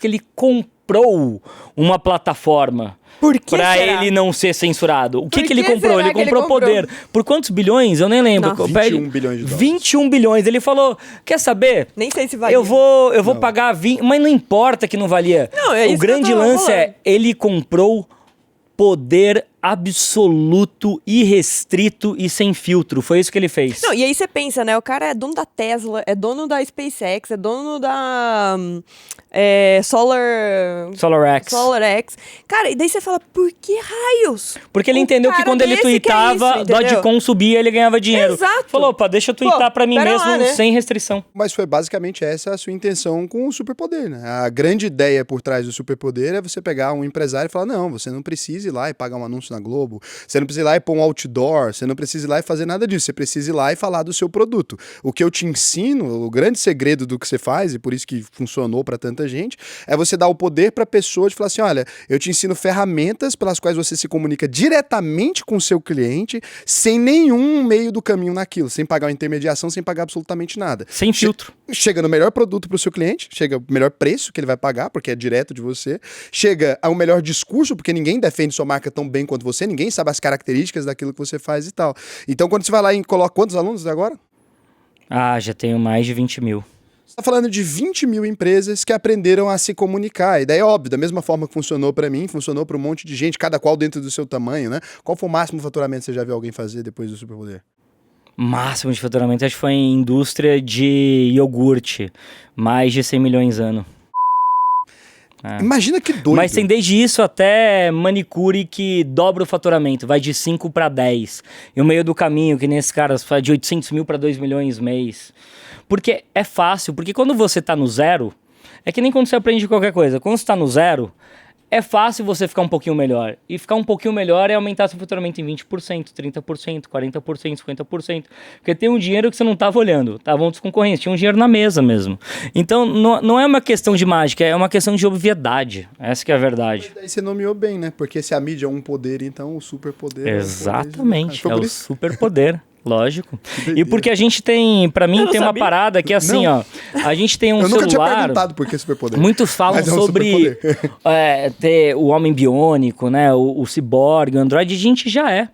ele comprou uma plataforma pra ele não ser censurado. O que ele comprou? Ele comprou poder. Por quantos bilhões? Eu nem lembro. 21 bilhões de dólares. 21 bilhões. Ele falou, quer saber? Nem sei se valia. Eu vou pagar 20, mas não importa que não valia. Não, é isso o grande lance é, ele comprou poder absoluto, irrestrito e sem filtro. Foi isso que ele fez. Não, e aí você pensa, né? O cara é dono da Tesla, é dono da SpaceX, é dono da SolarX. Cara, e daí você fala, por que raios? Porque ele entendeu que quando ele tweetava, Dogecoin subia, ele ganhava dinheiro. Exato. Falou, opa, deixa eu tweetar pra mim mesmo, né? sem restrição. Mas foi basicamente essa a sua intenção com o superpoder, né? A grande ideia por trás do superpoder é você pegar um empresário e falar, não, você não precisa ir lá e pagar um anúncio na Globo, você não precisa ir lá e pôr um outdoor, você não precisa ir lá e fazer nada disso, você precisa ir lá e falar do seu produto. O que eu te ensino, o grande segredo do que você faz, e por isso que funcionou para tanta gente, é você dar o poder para a pessoa de falar assim, olha, eu te ensino ferramentas pelas quais você se comunica diretamente com o seu cliente, sem nenhum meio do caminho naquilo, sem pagar uma intermediação, sem pagar absolutamente nada. Sem filtro. Chega no melhor produto para o seu cliente, chega o melhor preço que ele vai pagar, porque é direto de você, chega ao melhor discurso, porque ninguém defende sua marca tão bem quanto você, ninguém sabe as características daquilo que você faz e tal. Então, quando você vai lá e coloca quantos alunos agora? Ah, já tenho mais de 20 mil. Você está falando de 20 mil empresas que aprenderam a se comunicar. E daí, óbvio, da mesma forma que funcionou para mim, funcionou para um monte de gente, cada qual dentro do seu tamanho, né? Qual foi o máximo faturamento que você já viu alguém fazer depois do superpoder? Máximo de faturamento, acho que foi em indústria de iogurte. Mais de 100 milhões ano. Imagina que doido. Mas tem desde isso até manicure que dobra o faturamento, vai de 5 para 10. E o meio do caminho, que nesses caras faz de 800 mil para 2 milhões mês. Porque é fácil, porque quando você tá no zero, é que nem quando você aprende qualquer coisa. Quando você tá no zero, é fácil você ficar um pouquinho melhor. E ficar um pouquinho melhor é aumentar seu faturamento em 20%, 30%, 40%, 50%. Porque tem um dinheiro que você não estava olhando. Estavam outros concorrentes, tinha um dinheiro na mesa mesmo. Então, não é uma questão de mágica, é uma questão de obviedade. Essa que é a verdade. Mas daí você nomeou bem, né? Porque se a mídia é um poder, então o superpoder... Exatamente, é o superpoder. Lógico. E porque a gente tem, pra mim, tem uma parada que é assim, ó. A gente tem um celular... Eu nunca tinha perguntado por que superpoder. Muitos falam sobre ter o homem biônico, né? O ciborgue, o androide. A gente já é.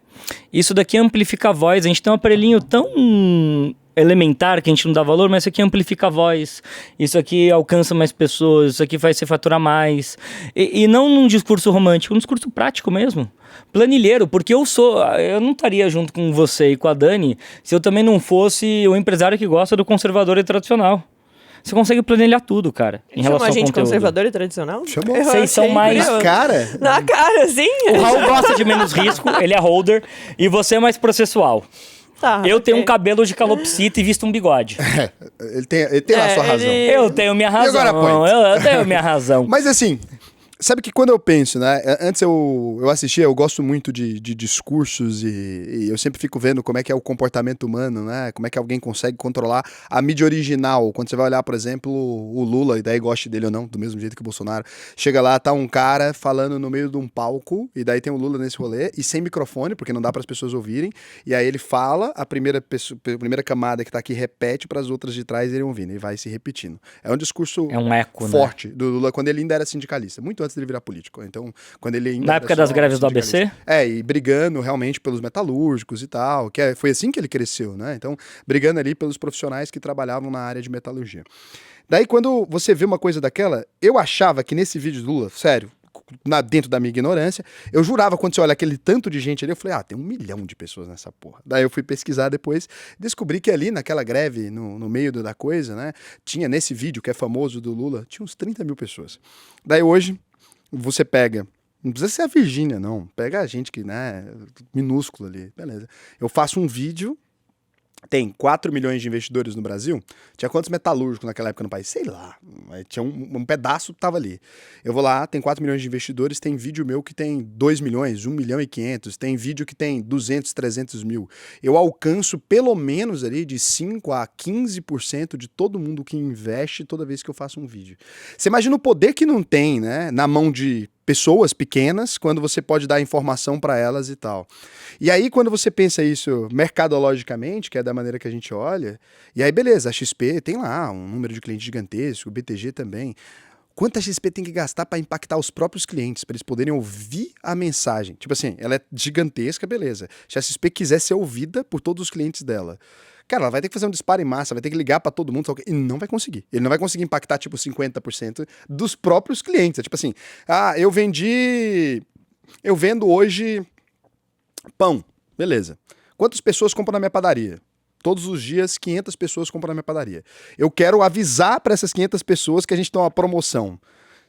Isso daqui amplifica a voz. A gente tem um aparelhinho tão elementar que a gente não dá valor, mas isso aqui amplifica a voz, isso aqui alcança mais pessoas, isso aqui faz você faturar mais. E não num discurso romântico, num discurso prático mesmo. Planilheiro, porque eu não estaria junto com você e com a Dani se eu também não fosse o empresário que gosta do conservador e tradicional. Você consegue planilhar tudo, cara, em relação ao conteúdo. Chama a gente conservador e tradicional? Chamou. Vocês são mais... Na cara? Na cara, sim. O Raul gosta de menos risco, ele é holder, e você é mais processual. Tá, eu tenho um cabelo de calopsita e visto um bigode. Ele tem a sua razão. Eu tenho minha razão. E agora, eu tenho minha razão. Mas assim... Sabe que quando eu penso, né? Antes eu assistia, eu gosto muito de discursos e eu sempre fico vendo como é que é o comportamento humano, né? Como é que alguém consegue controlar a mídia original. Quando você vai olhar, por exemplo, o Lula, e daí goste dele ou não, do mesmo jeito que o Bolsonaro, chega lá, tá um cara falando no meio de um palco, e daí tem o Lula nesse rolê, e sem microfone, porque não dá para as pessoas ouvirem, e aí ele fala, a primeira camada que tá aqui repete para as outras de trás irem ouvindo, e vai se repetindo. É um discurso é um eco, forte, né? Do Lula, quando ele ainda era sindicalista, muito antes dele virar político. Então, quando ele ainda na época das greves do ABC? E brigando realmente pelos metalúrgicos e tal, foi assim que ele cresceu, né? Então, brigando ali pelos profissionais que trabalhavam na área de metalurgia. Daí, quando você vê uma coisa daquela, eu achava que nesse vídeo do Lula, sério, dentro da minha ignorância, eu jurava, quando você olha aquele tanto de gente ali, eu falei, tem 1 milhão de pessoas nessa porra. Daí eu fui pesquisar depois, descobri que ali naquela greve, no meio da coisa, né, tinha nesse vídeo que é famoso do Lula, tinha uns 30 mil pessoas. Daí hoje, você pega, não precisa ser a Virgínia, não, pega a gente que, né, minúsculo ali, beleza. Eu faço um vídeo, tem 4 milhões de investidores no Brasil. Tinha quantos metalúrgicos naquela época no país? Sei lá. Tinha um pedaço que tava ali. Eu vou lá, tem 4 milhões de investidores, tem vídeo meu que tem 2 milhões, 1 milhão e 500, tem vídeo que tem 200, 300 mil. Eu alcanço pelo menos ali de 5 a 15% de todo mundo que investe toda vez que eu faço um vídeo. Você imagina o poder que não tem, né, na mão de pessoas pequenas, quando você pode dar informação para elas e tal. E aí, quando você pensa isso mercadologicamente, que é da maneira que a gente olha, e aí beleza, a XP tem lá um número de clientes gigantesco, o BTG também. Quanto a XP tem que gastar para impactar os próprios clientes, para eles poderem ouvir a mensagem? Tipo assim, ela é gigantesca, beleza. Se a XP quiser ser ouvida por todos os clientes dela, cara, ela vai ter que fazer um disparo em massa, vai ter que ligar pra todo mundo, e não vai conseguir. Ele não vai conseguir impactar, tipo, 50% dos próprios clientes. É tipo assim, eu vendo hoje pão, beleza. Quantas pessoas compram na minha padaria? Todos os dias, 500 pessoas compram na minha padaria. Eu quero avisar para essas 500 pessoas que a gente tem uma promoção.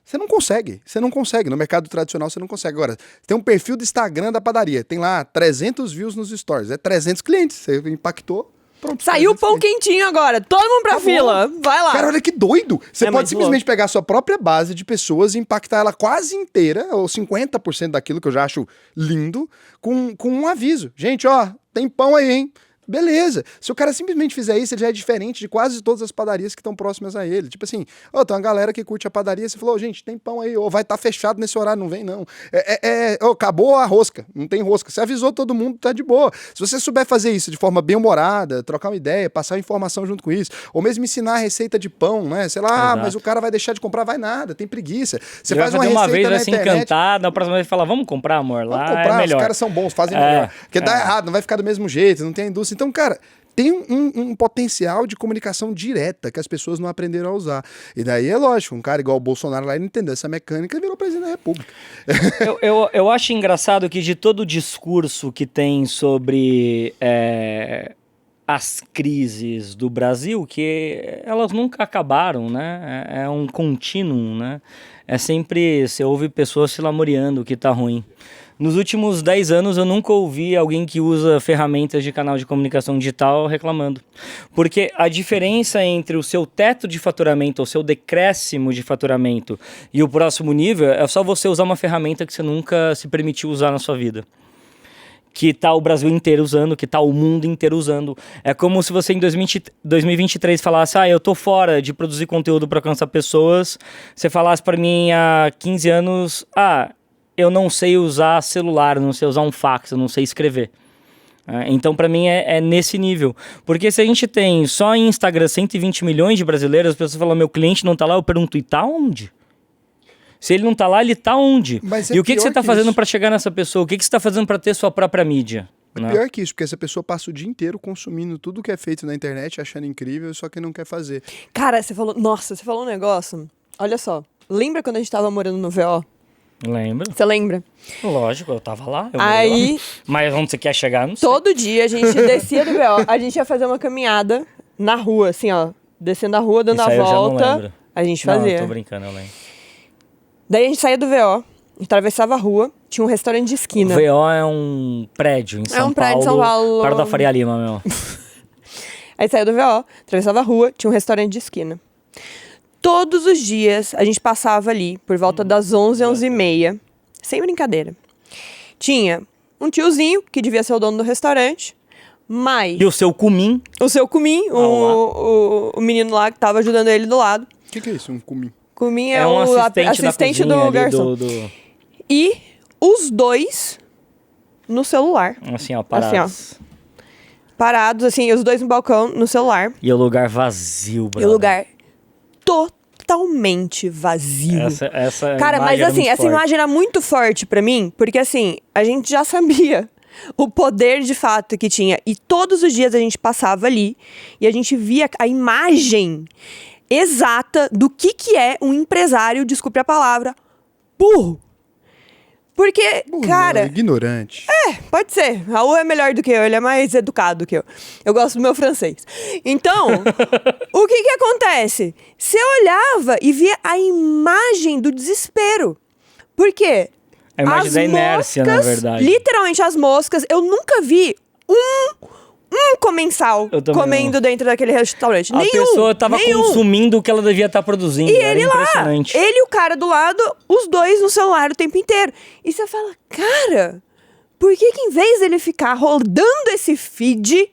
Você não consegue. No mercado tradicional você não consegue. Agora, tem um perfil do Instagram da padaria, tem lá 300 views nos stories, é 300 clientes, você impactou. Pronto, saiu o pão quentinho agora. Todo mundo pra fila. Vai lá. Cara, olha que doido. Você pode simplesmente louco. pegar a sua própria base de pessoas e impactar ela quase inteira, ou 50% daquilo que eu já acho lindo, com um aviso. Gente, ó, tem pão aí, hein? Beleza. Se o cara simplesmente fizer isso, ele já é diferente de quase todas as padarias que estão próximas a ele. Tipo assim, tem uma galera que curte a padaria, você falou, gente, tem pão aí, ou vai estar fechado nesse horário, não vem não. Acabou a rosca, não tem rosca. Você avisou todo mundo, tá de boa. Se você souber fazer isso de forma bem-humorada, trocar uma ideia, passar informação junto com isso, ou mesmo ensinar a receita de pão, né? Sei lá, mas o cara vai deixar de comprar, vai nada, tem preguiça. Você faz uma receita uma vez na vai se internet, encantar, na próxima vez fala, vamos comprar, amor, lá vamos comprar, é melhor. Os caras são bons, fazem melhor. Porque dá errado, não vai ficar do mesmo jeito, não tem indústria. Então, cara, tem um potencial de comunicação direta que as pessoas não aprenderam a usar. E daí é lógico, um cara igual o Bolsonaro lá, ele entendeu essa mecânica e virou presidente da República. Eu acho engraçado que de todo o discurso que tem sobre as crises do Brasil, que elas nunca acabaram, né? É um contínuo, né? É sempre, você ouve pessoas se lamuriando que tá ruim. Nos últimos 10 anos eu nunca ouvi alguém que usa ferramentas de canal de comunicação digital reclamando. Porque a diferença entre o seu teto de faturamento, o seu decréscimo de faturamento e o próximo nível é só você usar uma ferramenta que você nunca se permitiu usar na sua vida. Que tá o Brasil inteiro usando, que tá o mundo inteiro usando. É como se você em 2023 falasse, eu tô fora de produzir conteúdo para alcançar pessoas. Você falasse para mim há 15 anos, eu não sei usar celular, não sei usar um fax, eu não sei escrever. Então, para mim, é nesse nível. Porque se a gente tem só em Instagram 120 milhões de brasileiros, as pessoas falam, meu cliente não tá lá, eu pergunto, e tá onde? Se ele não tá lá, ele tá onde? E o que você tá fazendo para chegar nessa pessoa? O que você tá fazendo para ter sua própria mídia? É pior que isso, porque essa pessoa passa o dia inteiro consumindo tudo que é feito na internet, achando incrível, só que não quer fazer. Cara, você falou um negócio. Olha só, lembra quando a gente tava morando no VO? Lembro. Você lembra? Lógico, eu tava lá. Aí, mas onde você quer chegar, não sei. todo dia a gente descia do VO, a gente ia fazer uma caminhada na rua, assim, ó. Descendo a rua, dando Isso a aí eu já não volta. lembro. A gente Não, fazia. eu tô brincando, eu lembro. Daí a gente saía do VO, atravessava a rua, tinha um restaurante de esquina. O VO é um prédio em São Paulo. É um prédio em São Paulo. Perto da Faria Lima, meu. Aí saía do VO, atravessava a rua, tinha um restaurante de esquina. Todos os dias a gente passava ali, por volta das 11, 11h30. Sem brincadeira. Tinha um tiozinho, que devia ser o dono do restaurante, mas... E o seu cumim? O seu cumim, o menino lá que tava ajudando ele do lado. O que é isso, um cumim? Cumim é um o assistente do garçom. E os dois no celular. Assim, ó, parados. Assim, ó. Parados, assim, os dois no balcão, no celular. E o lugar vazio, brother. E o lugar totalmente vazio. Essa Cara, mas assim, essa imagem era muito forte pra mim, porque assim, a gente já sabia o poder de fato que tinha. E todos os dias a gente passava ali e a gente via a imagem exata do que é um empresário, desculpe a palavra, burro. Porque, cara... Ignorante. Pode ser. Raul é melhor do que eu, ele é mais educado do que eu. Eu gosto do meu francês. Então, o que acontece? Você olhava e via a imagem do desespero. Por quê? A imagem da inércia, na verdade. Literalmente, as moscas, eu nunca vi um comensal comendo dentro daquele restaurante. A pessoa tava consumindo o que ela devia estar produzindo. E era ele lá, impressionante. ele e o cara do lado, os dois no celular o tempo inteiro. E você fala, cara, por que em vez dele ficar rodando esse feed,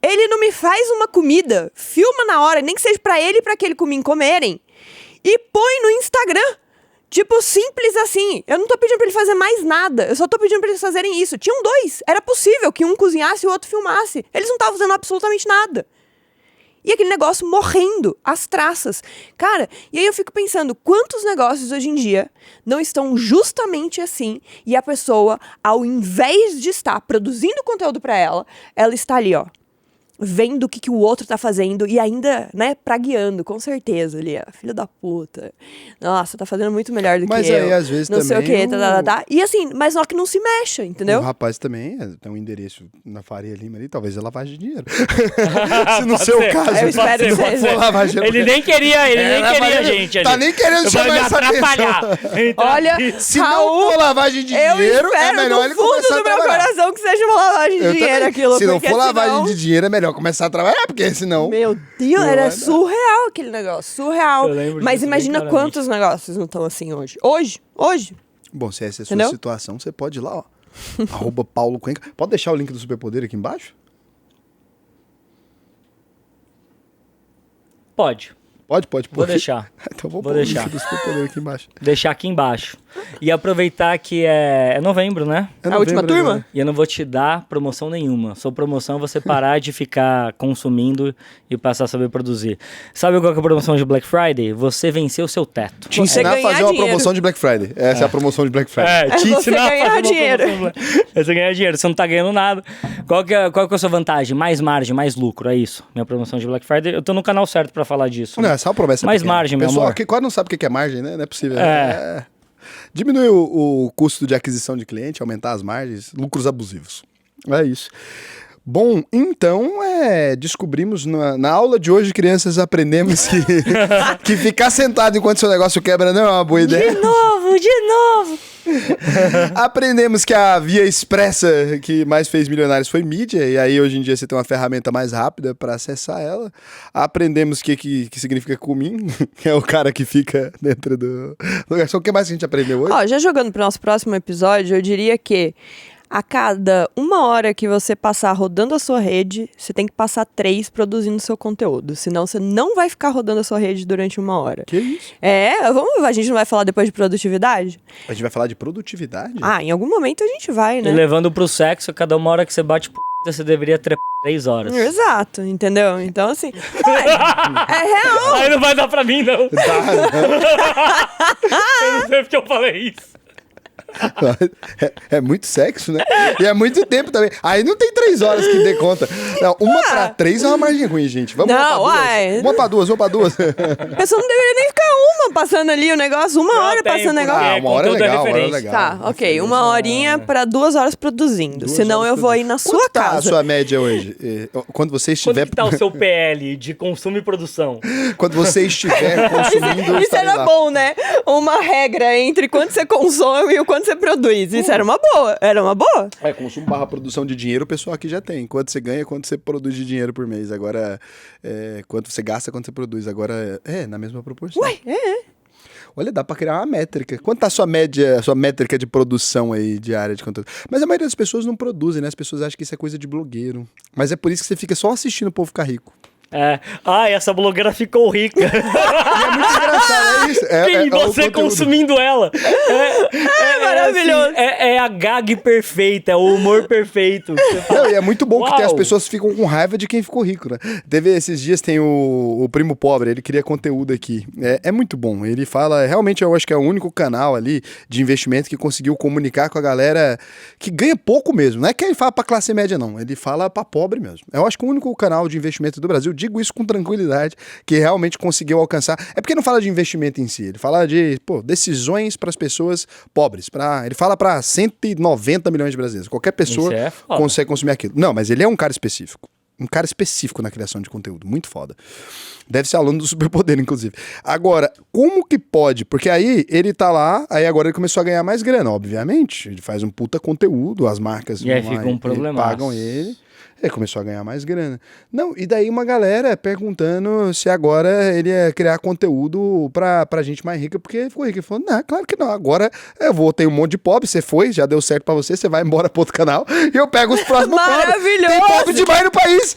ele não me faz uma comida, filma na hora, nem que seja pra ele e pra aquele cumim comerem, e põe no Instagram? Tipo, simples assim. Eu não tô pedindo pra ele fazer mais nada. Eu só tô pedindo pra eles fazerem isso. Tinham dois. Era possível que um cozinhasse e o outro filmasse. Eles não estavam fazendo absolutamente nada. E aquele negócio morrendo, as traças. Cara, e aí eu fico pensando, quantos negócios hoje em dia não estão justamente assim, e a pessoa, ao invés de estar produzindo conteúdo pra ela está ali, ó, vendo o que o outro tá fazendo e ainda, né, pragueando, com certeza, ali, ó, filho da puta. Nossa, tá fazendo muito melhor do que eu. Mas aí, às vezes, não também... Não sei o quê, E assim, mas só que não se mexa, entendeu? O rapaz também tem um endereço na Faria Lima ali, talvez é lavagem de dinheiro. Se no seu caso... Eu espero que for seja. lavagem de Ele nem queria, gente. Tá nem querendo chamar essa atrapalhar. atenção. Olha, Se Raul, não for lavagem de dinheiro, é melhor ele começar a trabalhar. Eu espero do fundo do meu coração que seja uma lavagem de dinheiro aquilo. Se não for lavagem de dinheiro, é melhor começar a trabalhar, porque senão... Meu Deus, era surreal aquele negócio, surreal. Mas imagina quantos negócios não estão assim hoje. Hoje. Bom, se essa é a sua situação, você pode ir lá, ó. @Paulo Cuenca. Pode deixar o link do Superpoder aqui embaixo? Pode. Pode. Vou deixar. Então vou deixar. O link do Superpoder aqui embaixo. Deixar aqui embaixo. E aproveitar que é novembro, né? A última turma? Agora. E eu não vou te dar promoção nenhuma. Sua promoção é você parar de ficar consumindo e passar a saber produzir. Sabe qual que é a promoção de Black Friday? Você venceu o seu teto. Te ensinar a ganhar fazer uma dinheiro. promoção de Black Friday. Essa é a promoção de Black Friday. Te você ensinar a ganhar fazer uma dinheiro. promoção. Você ganhar dinheiro. Você não tá ganhando nada. Qual que é a sua vantagem? Mais margem, mais lucro. É isso. Minha promoção de Black Friday. Eu tô no canal certo pra falar disso. Não, essa é uma promessa Mais pequena. margem, meu Pessoal amor. que quase não sabe o que é margem, né? Não é possível. Diminui o custo de aquisição de cliente, aumentar as margens, lucros abusivos. É isso. Bom, então, descobrimos na aula de hoje, crianças, aprendemos que ficar sentado enquanto seu negócio quebra não é uma boa ideia. De novo! Aprendemos que a via expressa que mais fez milionários foi mídia, e aí hoje em dia você tem uma ferramenta mais rápida para acessar ela. Aprendemos que significa cumim, que é o cara que fica dentro do garçom. O que mais que a gente aprendeu hoje? Ó, já jogando pro nosso próximo episódio, eu diria que a cada 1 hora que você passar rodando a sua rede, você tem que passar 3 produzindo seu conteúdo. Senão você não vai ficar rodando a sua rede durante 1 hora. Que isso? A gente não vai falar depois de produtividade? A gente vai falar de produtividade? Ah, em algum momento a gente vai, né? E levando pro sexo, cada 1 hora que você bate você deveria trepar 3 horas. Exato, entendeu? Então, assim, é real. Aí não vai dar pra mim, não. Eu não sei porque eu falei isso. É muito sexo, né? E é muito tempo também. Aí não tem 3 horas que dê conta. Não, 1 pra 3 é uma margem ruim, gente. Vamos Não, uma pra duas. A pessoa não deveria nem ficar passando ali o negócio, 1 hora passando o negócio. Ah, 1 hora é conteúdo legal, 1 hora é referência. legal. Tá, ok. 1 horinha pra 2 horas produzindo. 2 Senão horas eu vou ir na produzindo. sua Quanto tá a casa. sua média hoje? Quando você estiver... Quanto que tá o seu PL de consumo e produção? Quando você estiver consumindo... Isso era bom, né? Uma regra entre quanto você consome e o quanto você produz. Isso era uma boa. Consumo / produção de dinheiro, o pessoal aqui já tem. Quanto você ganha, quanto você produz de dinheiro por mês. Agora, quanto você gasta, quanto você produz. Agora, na mesma proporção. Ué, Olha, dá pra criar uma métrica. Quanto tá a sua métrica de produção aí, diária de conteúdo? Mas a maioria das pessoas não produzem, né? As pessoas acham que isso é coisa de blogueiro. Mas é por isso que você fica só assistindo o povo ficar rico. Essa blogueira ficou rica. E é muito engraçado, é isso. E você consumindo ela. É maravilhoso. Assim, é a gag perfeita, é o humor perfeito. Não, e é muito bom que Uau. as pessoas ficam com raiva de quem ficou rico, né? Teve esses dias, tem o Primo Pobre, ele cria conteúdo aqui. É muito bom. Ele fala, realmente eu acho que é o único canal ali de investimento que conseguiu comunicar com a galera que ganha pouco mesmo. Não é que ele fala pra classe média, não. Ele fala pra pobre mesmo. Eu acho que o único canal de investimento do Brasil digo isso com tranquilidade, que realmente conseguiu alcançar. É porque não fala de investimento em si, ele fala de decisões para as pessoas pobres. Ele fala para 190 milhões de brasileiros. Qualquer pessoa consegue consumir aquilo. Não, mas ele é um cara específico. Um cara específico na criação de conteúdo. Muito foda. Deve ser aluno do Superpoder, inclusive. Agora, como que pode? Porque aí ele tá lá, aí agora ele começou a ganhar mais grana, obviamente. Ele faz um puta conteúdo, as marcas e aí fica um problema. Pagam ele. Ele começou a ganhar mais grana. Não, e daí uma galera perguntando se agora ele ia criar conteúdo pra gente mais rica, porque ficou rico. Ele falou, não, claro que não. Agora eu vou ter um monte de pobre, você foi, já deu certo pra você vai embora pro outro canal e eu pego os próximos pobres. Maravilhoso! Tem pobre demais no país.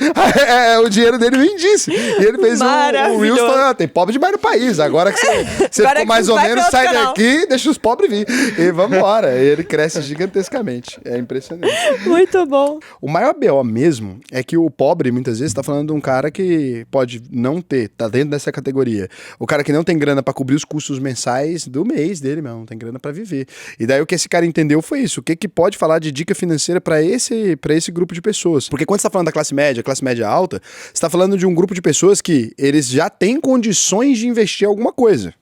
O dinheiro dele vem disso. E ele fez um Reels falando, tem pobre demais no país. Agora que você ficou mais ou menos, sai daqui, deixa os pobres vir. E vamos embora. Ele cresce gigantescamente. É impressionante. Muito bom. O maior BO mesmo é que o pobre, muitas vezes, tá falando de um cara que pode não ter, tá dentro dessa categoria. O cara que não tem grana pra cobrir os custos mensais do mês dele mesmo, não tem grana pra viver. E daí o que esse cara entendeu foi isso. O que pode falar de dica financeira pra esse grupo de pessoas? Porque quando você tá falando da classe média alta, você tá falando de um grupo de pessoas que eles já têm condições de investir alguma coisa.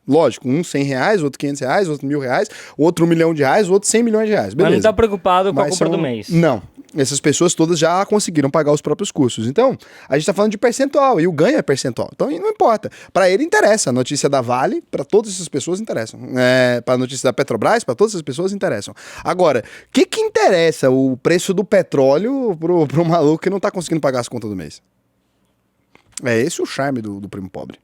Lógico, um R$100, outro R$500, outro R$1.000, outro R$1 milhão, outro R$100 milhões. Beleza. Mas não tá preocupado com a compra do mês. Não. Essas pessoas todas já conseguiram pagar os próprios custos. Então, a gente tá falando de percentual, e o ganho é percentual. Então, não importa. Para ele interessa. A notícia da Vale, para todas essas pessoas interessam. Para a notícia da Petrobras, para todas essas pessoas interessam. Agora, o que interessa o preço do petróleo pro maluco que não tá conseguindo pagar as contas do mês? É esse o charme do primo pobre.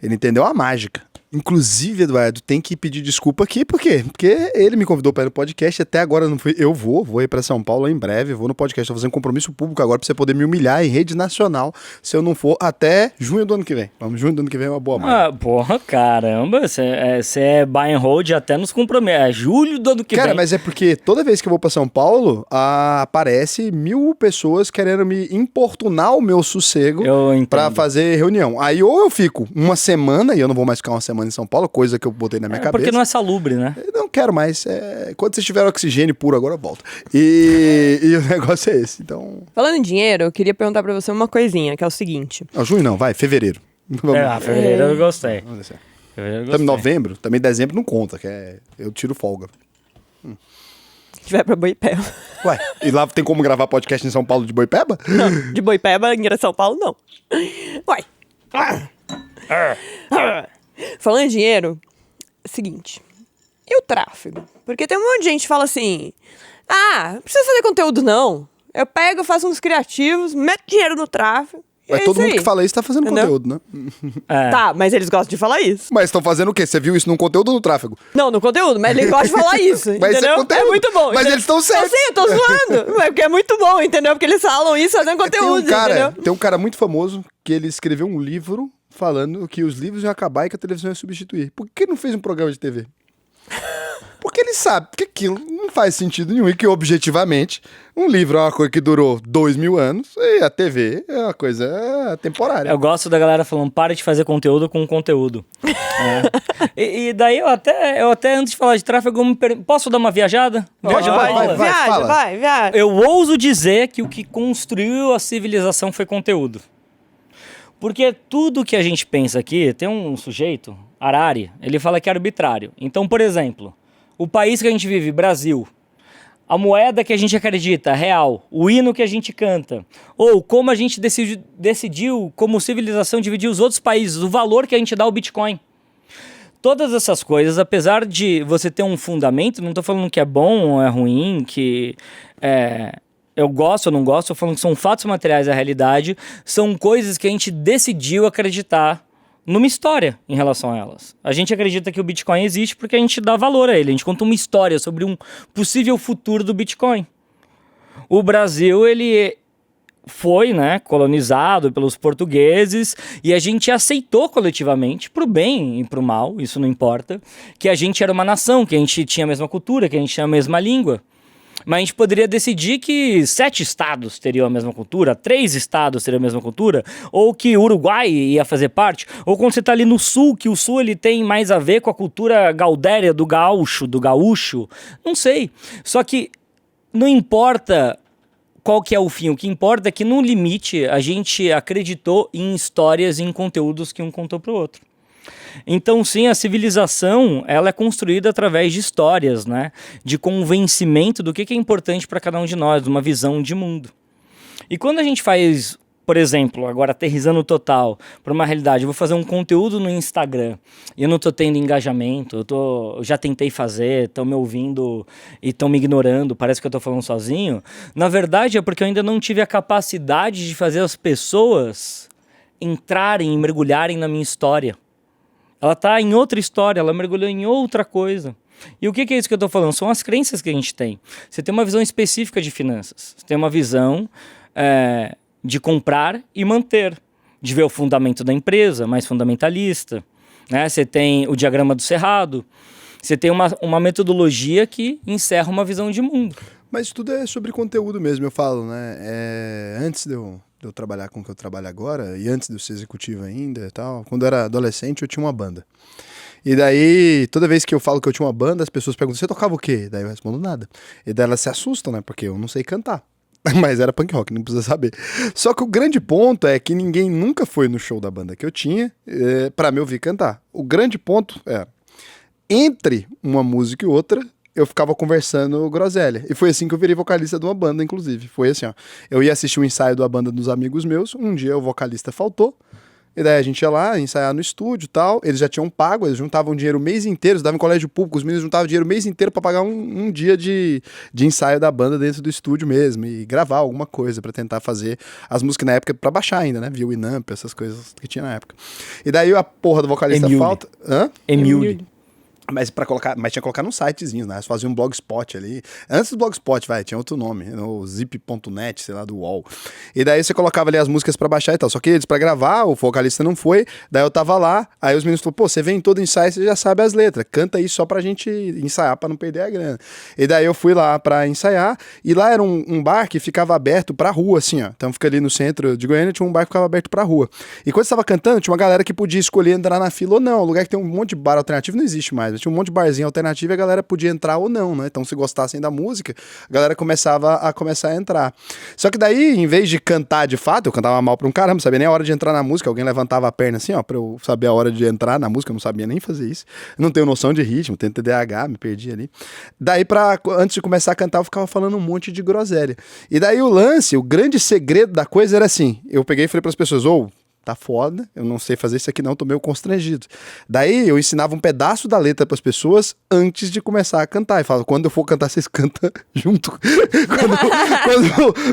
Ele entendeu a mágica. Inclusive, Eduardo, tem que pedir desculpa aqui, por quê? Porque ele me convidou para ir no podcast, até agora não fui. Eu vou ir para São Paulo em breve, vou no podcast, tô fazendo um compromisso público agora para você poder me humilhar em rede nacional, se eu não for até junho do ano que vem. Junho do ano que vem é uma boa marca. Porra, caramba, você é buy and hold até nos compromissos. É julho do ano que vem. Cara, mas é porque toda vez que eu vou para São Paulo, aparece 1000 pessoas querendo me importunar o meu sossego para fazer reunião. Aí ou eu fico uma semana, e eu não vou mais ficar uma semana em São Paulo, coisa que eu botei na minha cabeça. Porque não é salubre, né? Eu não quero mais. Quando vocês tiverem oxigênio puro, agora eu volto. E o negócio é esse. Então... Falando em dinheiro, eu queria perguntar pra você uma coisinha, que é o seguinte. Junho não, vai, fevereiro. Fevereiro eu gostei. Estamos em novembro, também dezembro não conta, eu tiro folga. Se tiver pra Boipeba. Ué, e lá tem como gravar podcast em São Paulo de Boipeba? Não, de Boipeba em São Paulo, não. Uai. Falando em dinheiro, seguinte, e o tráfego? Porque tem um monte de gente que fala assim, não precisa fazer conteúdo não, eu pego, faço uns criativos, meto dinheiro no tráfego. Mas todo mundo que fala isso tá fazendo conteúdo, né? Tá, mas eles gostam de falar isso. Mas estão fazendo o quê? Você viu isso num conteúdo ou no tráfego? Não, no conteúdo, mas eles gostam de falar isso, mas entendeu? É muito bom. Mas eles estão certos. Sim, eu tô zoando. Mas porque é muito bom, entendeu? Porque eles falam isso fazendo conteúdo, entendeu? Tem um cara muito famoso que ele escreveu um livro falando que os livros iam acabar e que a televisão ia substituir. Por que ele não fez um programa de TV? Porque ele sabe que aquilo não faz sentido nenhum e que, objetivamente, um livro é uma coisa que durou 2000 anos e a TV é uma coisa temporária. Eu gosto da galera falando, para de fazer conteúdo com conteúdo. E daí eu até antes de falar de tráfego, posso dar uma viajada? Vai. Viaja. Eu ouso dizer que o que construiu a civilização foi conteúdo. Porque tudo que a gente pensa aqui, tem um sujeito, Harari, ele fala que é arbitrário. Então, por exemplo, o país que a gente vive, Brasil, a moeda que a gente acredita, real, o hino que a gente canta, ou como a gente decidiu como civilização dividir os outros países, o valor que a gente dá ao Bitcoin. Todas essas coisas, apesar de você ter um fundamento, não estou falando que é bom ou é ruim, que eu gosto ou não gosto, estou falando que são fatos materiais da realidade, são coisas que a gente decidiu acreditar numa história em relação a elas. A gente acredita que o Bitcoin existe porque a gente dá valor a ele, a gente conta uma história sobre um possível futuro do Bitcoin. O Brasil, ele foi, colonizado pelos portugueses e a gente aceitou coletivamente, pro bem e pro mal, isso não importa, que a gente era uma nação, que a gente tinha a mesma cultura, que a gente tinha a mesma língua. Mas a gente poderia decidir que 7 estados teriam a mesma cultura, 3 estados teriam a mesma cultura, ou que o Uruguai ia fazer parte, ou quando você está ali no sul, que o sul ele tem mais a ver com a cultura gaudéria do gaúcho, não sei. Só que não importa qual que é o fim? O que importa é que, no limite, a gente acreditou em histórias e em conteúdos que um contou pro outro. Então, sim, a civilização, ela é construída através de histórias, né? De convencimento do que é importante para cada um de nós, de uma visão de mundo. E quando a gente faz, por exemplo, agora aterrissando total para uma realidade, eu vou fazer um conteúdo no Instagram e eu não estou tendo engajamento, eu já tentei fazer, estão me ouvindo e estão me ignorando, parece que eu estou falando sozinho. Na verdade é porque eu ainda não tive a capacidade de fazer as pessoas entrarem e mergulharem na minha história. Ela está em outra história, ela mergulhou em outra coisa. E o que é isso que eu estou falando? São as crenças que a gente tem. Você tem uma visão específica de finanças, você tem uma visão de comprar e manter, de ver o fundamento da empresa, mais fundamentalista, né? Você tem o diagrama do cerrado, você tem uma metodologia que encerra uma visão de mundo. Mas tudo é sobre conteúdo mesmo, eu falo, né? Antes de eu trabalhar com o que eu trabalho agora, e antes de eu ser executivo ainda e tal, quando eu era adolescente eu tinha uma banda. E daí, toda vez que eu falo que eu tinha uma banda, as pessoas perguntam, você tocava o quê? Daí eu respondo nada. E daí elas se assustam, né? Porque eu não sei cantar. Mas era punk rock, não precisa saber. Só que o grande ponto é que ninguém nunca foi no show da banda que eu tinha pra me ouvir cantar. O grande ponto é, entre uma música e outra, eu ficava conversando groselha. E foi assim que eu virei vocalista de uma banda, inclusive. Foi assim, ó. Eu ia assistir um ensaio da banda dos amigos meus, um dia o vocalista faltou, e daí a gente ia lá ensaiar no estúdio e tal. Eles já tinham pago, eles juntavam dinheiro o mês inteiro, eles davam em colégio público, os meninos juntavam dinheiro o mês inteiro pra pagar um dia de ensaio da banda dentro do estúdio mesmo, e gravar alguma coisa pra tentar fazer as músicas na época, pra baixar ainda, né? Via o Inamp, essas coisas que tinha na época. E daí a porra do vocalista falta... Hã? Emule. Mas tinha que colocar num sitezinho, né? Eles faziam um blogspot ali. Antes do blogspot, tinha outro nome, o zip.net, sei lá, do UOL. E daí você colocava ali as músicas pra baixar e tal. Só que eles, pra gravar, o vocalista não foi. Daí eu tava lá, aí os meninos falaram, pô, você vem em todo ensaio, você já sabe as letras. Canta aí só pra gente ensaiar, pra não perder a grana. E daí eu fui lá pra ensaiar, e lá era um bar que ficava aberto pra rua, assim, ó. Então fica ali no centro de Goiânia, tinha um bar que ficava aberto pra rua. E quando você tava cantando, tinha uma galera que podia escolher entrar na fila ou não. O lugar que tem um monte de bar alternativo não existe mais. Tinha um monte de barzinho alternativo e a galera podia entrar ou não, né? Então, se gostassem da música, a galera começava a entrar. Só que daí, em vez de cantar de fato, eu cantava mal pra um caramba, não sabia nem a hora de entrar na música. Alguém levantava a perna assim, ó, pra eu saber a hora de entrar na música, eu não sabia nem fazer isso. Eu não tenho noção de ritmo, tenho TDAH, me perdi ali. Daí, antes de começar a cantar, eu ficava falando um monte de groselha. E daí o grande segredo da coisa era assim, eu peguei e falei pras pessoas, tá foda, eu não sei fazer isso aqui não, tô meio constrangido. Daí eu ensinava um pedaço da letra pras pessoas antes de começar a cantar. E falava, quando eu for cantar, vocês cantam junto.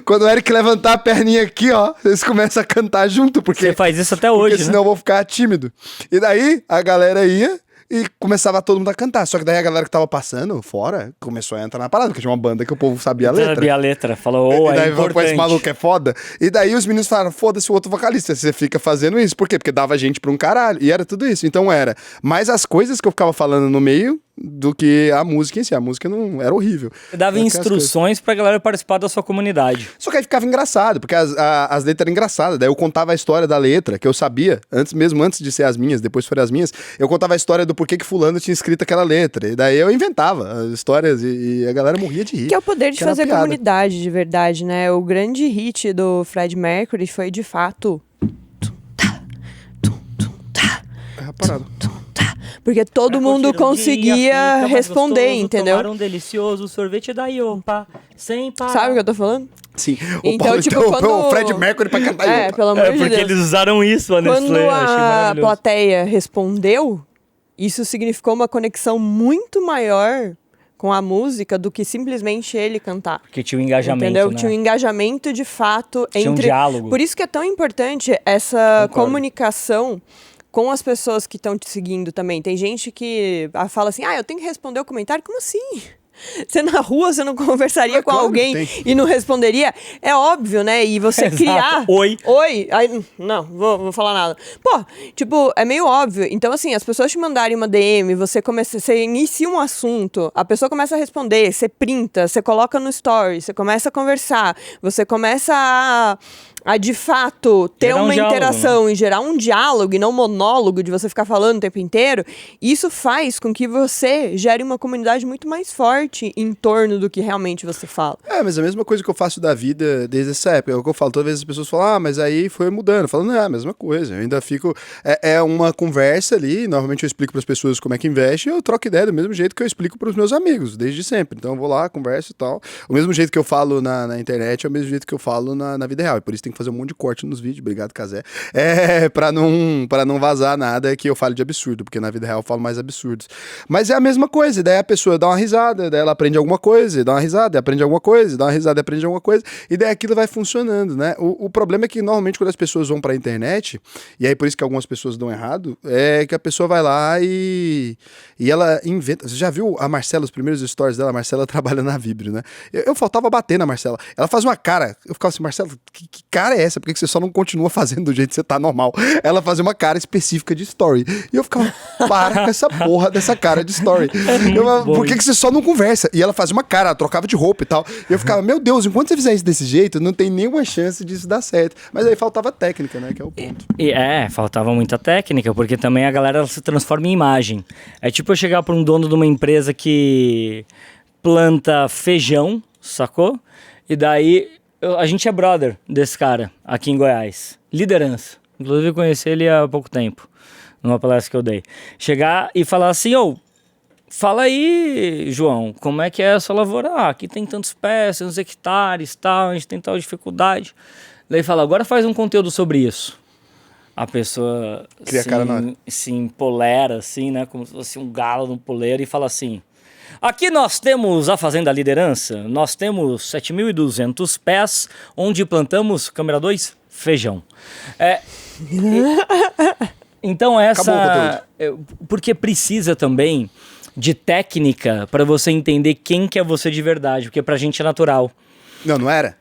quando o Eric levantar a perninha aqui, ó, vocês começam a cantar junto. Porque você faz isso até hoje, porque senão eu vou ficar tímido. E daí a galera ia e começava todo mundo a cantar. Só que daí a galera que tava passando fora começou a entrar na parada, porque tinha uma banda que o povo sabia a letra. Sabia a letra, falou, e daí, é importante. Esse maluco é foda. E daí os meninos falaram, foda-se o outro vocalista, você fica fazendo isso. Por quê? Porque dava gente pra um caralho. E era tudo isso. Então era mais as coisas que eu ficava falando no meio do que a música em si. A música não era horrível. Você dava instruções pra galera participar da sua comunidade. Só que aí ficava engraçado, porque as letras eram engraçadas. Daí eu contava a história da letra, que eu sabia, antes de ser as minhas, depois foram as minhas, eu contava a história do porquê que fulano tinha escrito aquela letra. E daí eu inventava as histórias e a galera morria de rir. Que é o poder de fazer comunidade, de verdade, né? O grande hit do Fred Mercury foi, de fato... É a parada. Porque todo mundo conseguia responder, entendeu? Tomar um delicioso sorvete da Iopa, sem parar. Sabe o que eu tô falando? Sim. Então, Paulo, tipo, quando... o Fred Mercury pra cantar Iopa. Pelo amor de Deus. Porque eles usaram isso, a Nestlé. Quando a plateia respondeu, isso significou uma conexão muito maior com a música do que simplesmente ele cantar. Porque tinha um engajamento, entendeu? né? Tinha um engajamento de fato tinha entre... um diálogo. Por isso que é tão importante essa comunicação com as pessoas que estão te seguindo também. Tem gente que fala assim, eu tenho que responder o comentário? Como assim? Você na rua, você não conversaria com alguém e não responderia? É óbvio, né? E você criar... Oi. Aí, não, vou falar nada. Pô, tipo, é meio óbvio. Então, assim, as pessoas te mandarem uma DM, você inicia um assunto, a pessoa começa a responder, você printa, você coloca no story, você começa a conversar, você começa a de fato ter Gerar um uma diálogo, interação e gerar um diálogo e não monólogo de você ficar falando o tempo inteiro, isso faz com que você gere uma comunidade muito mais forte em torno do que realmente você fala. Mas a mesma coisa que eu faço da vida desde essa época. É o que eu falo, toda vez as pessoas falam, mas aí foi mudando. Eu falo, não, é a mesma coisa. Eu ainda fico... É uma conversa ali, normalmente eu explico para as pessoas como é que investe e eu troco ideia do mesmo jeito que eu explico para os meus amigos, desde sempre. Então eu vou lá, converso e tal. O mesmo jeito que eu falo na internet é o mesmo jeito que eu falo na vida real. E por isso tem que fazer um monte de corte nos vídeos, obrigado, Cazé. Pra não vazar nada que eu fale de absurdo, porque na vida real eu falo mais absurdos. Mas é a mesma coisa, daí a pessoa dá uma risada, daí ela aprende alguma coisa, dá uma risada, aprende alguma coisa, dá uma risada, aprende alguma coisa, e daí aquilo vai funcionando, né? O problema é que normalmente quando as pessoas vão pra internet, e aí por isso que algumas pessoas dão errado, é que a pessoa vai lá e ela inventa. Você já viu a Marcela, os primeiros stories dela? A Marcela trabalha na Vibrio, né? Eu faltava bater na Marcela. Ela faz uma cara, eu ficava assim, Marcela, que cara é essa? Por que você só não continua fazendo do jeito que você tá normal? Ela fazia uma cara específica de story. E eu ficava, para com essa porra dessa cara de story. Por que você só não conversa? E ela fazia uma cara, ela trocava de roupa e tal. E eu ficava, meu Deus, enquanto você fizer isso desse jeito, não tem nenhuma chance disso dar certo. Mas aí faltava técnica, né? Que é o ponto. Faltava muita técnica, porque também a galera se transforma em imagem. É tipo eu chegar pra um dono de uma empresa que planta feijão, sacou? E daí, a gente é brother desse cara aqui em Goiás. Liderança. Inclusive eu conheci ele há pouco tempo, numa palestra que eu dei. Chegar e falar assim, fala aí, João, como é que é a sua lavoura? Aqui tem tantos pés, tantos hectares, tal, a gente tem tal dificuldade. Daí fala, agora faz um conteúdo sobre isso. A pessoa se empolera, assim, né? Como se fosse um galo no poleiro e fala assim, aqui nós temos a Fazenda Liderança, nós temos 7.200 pés, onde plantamos, câmera 2, feijão. Então essa... Porque precisa também de técnica para você entender quem que é você de verdade, porque pra gente é natural. Não era?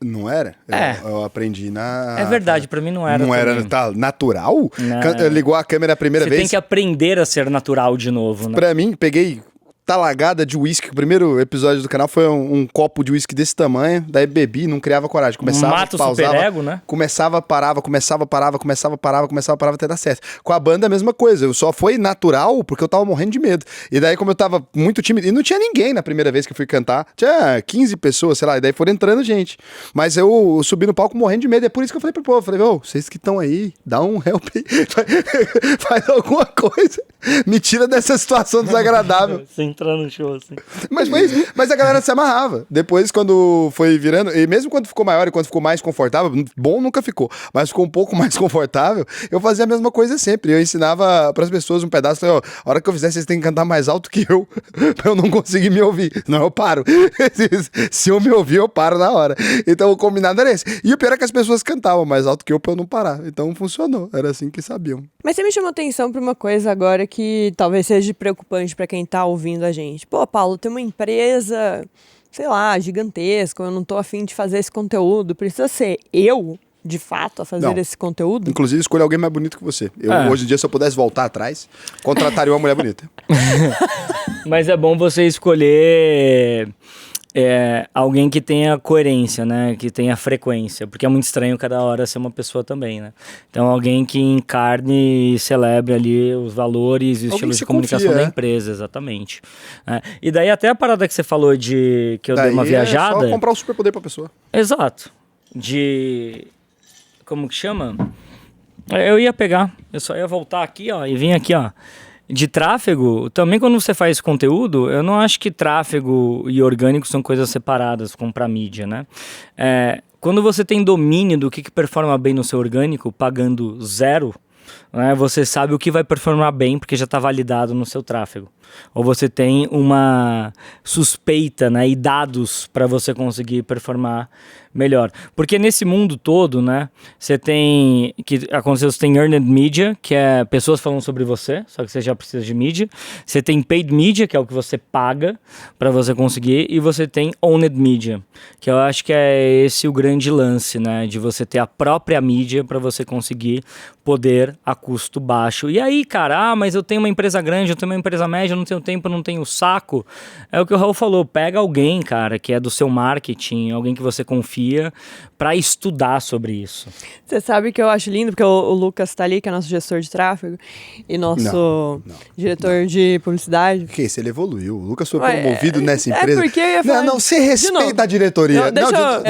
Não era? Eu aprendi na... É verdade, pra mim não era. Não era natural? Não. Ligou a câmera a primeira vez? Você tem que aprender a ser natural de novo, né? Pra mim, peguei talagada de uísque. O primeiro episódio do canal foi um copo de uísque desse tamanho. Daí bebi, não criava coragem. Começava, Mata o pausava, superego, né? Começava, parava até dar certo. Com a banda, a mesma coisa. Eu só foi natural porque eu tava morrendo de medo. E daí, como eu tava muito tímido, e não tinha ninguém na primeira vez que eu fui cantar. Tinha 15 pessoas, sei lá, e daí foram entrando gente. Mas eu subi no palco morrendo de medo. É por isso que eu falei pro povo, vocês que estão aí, dá um help aí. Faz alguma coisa. Me tira dessa situação desagradável. Você entrar no show assim. Mas foi isso. Mas a galera se amarrava. Depois, quando foi virando, e mesmo quando ficou maior e quando ficou mais confortável, bom nunca ficou, mas ficou um pouco mais confortável, eu fazia a mesma coisa sempre. Eu ensinava pras pessoas um pedaço, falei, a hora que eu fizer, vocês têm que cantar mais alto que eu, pra eu não conseguir me ouvir. Não, eu paro. Se eu me ouvir, eu paro na hora. Então o combinado era esse. E o pior é que as pessoas cantavam mais alto que eu pra eu não parar. Então funcionou. Era assim que sabiam. Mas você me chamou atenção pra uma coisa agora que talvez seja preocupante pra quem tá ouvindo a gente. Pô, Paulo, tem uma empresa, sei lá, gigantesca, eu não tô afim de fazer esse conteúdo. Precisa ser eu, de fato, a fazer esse conteúdo? Inclusive, escolha alguém mais bonito que você. Hoje em dia, se eu pudesse voltar atrás, contrataria uma mulher bonita. Mas é bom você escolher... alguém que tenha coerência, né? Que tenha frequência, porque é muito estranho cada hora ser uma pessoa também, né? Então alguém que encarne e celebre ali os valores e os estilos de comunicação da empresa, exatamente. E daí até a parada que você falou de que eu dei uma viajada... É só comprar o superpoder pra pessoa. Exato. Como que chama? Eu ia pegar, eu só ia voltar aqui, ó, e vir aqui, ó. De tráfego, também quando você faz conteúdo, eu não acho que tráfego e orgânico são coisas separadas, como pra mídia, né? Quando você tem domínio do que performa bem no seu orgânico, pagando 0, né, você sabe o que vai performar bem, porque já está validado no seu tráfego. Ou você tem uma suspeita, né, e dados para você conseguir performar melhor. Porque nesse mundo todo, né, você tem earned media, que é pessoas falando sobre você, só que você já precisa de mídia. Você tem paid media, que é o que você paga para você conseguir, e você tem owned media, que eu acho que é esse o grande lance, né, de você ter a própria mídia para você conseguir poder a custo baixo. E aí, cara, mas eu tenho uma empresa grande, eu tenho uma empresa média, não tenho tempo, não tenho saco. É o que o Raul falou, pega alguém, cara, que é do seu marketing, alguém que você confia, pra estudar sobre isso. Você sabe que eu acho lindo, porque o Lucas tá ali, que é nosso gestor de tráfego, e nosso diretor de publicidade. Que isso, ele evoluiu. O Lucas foi promovido nessa empresa. Porque eu ia falar não, você respeita a diretoria.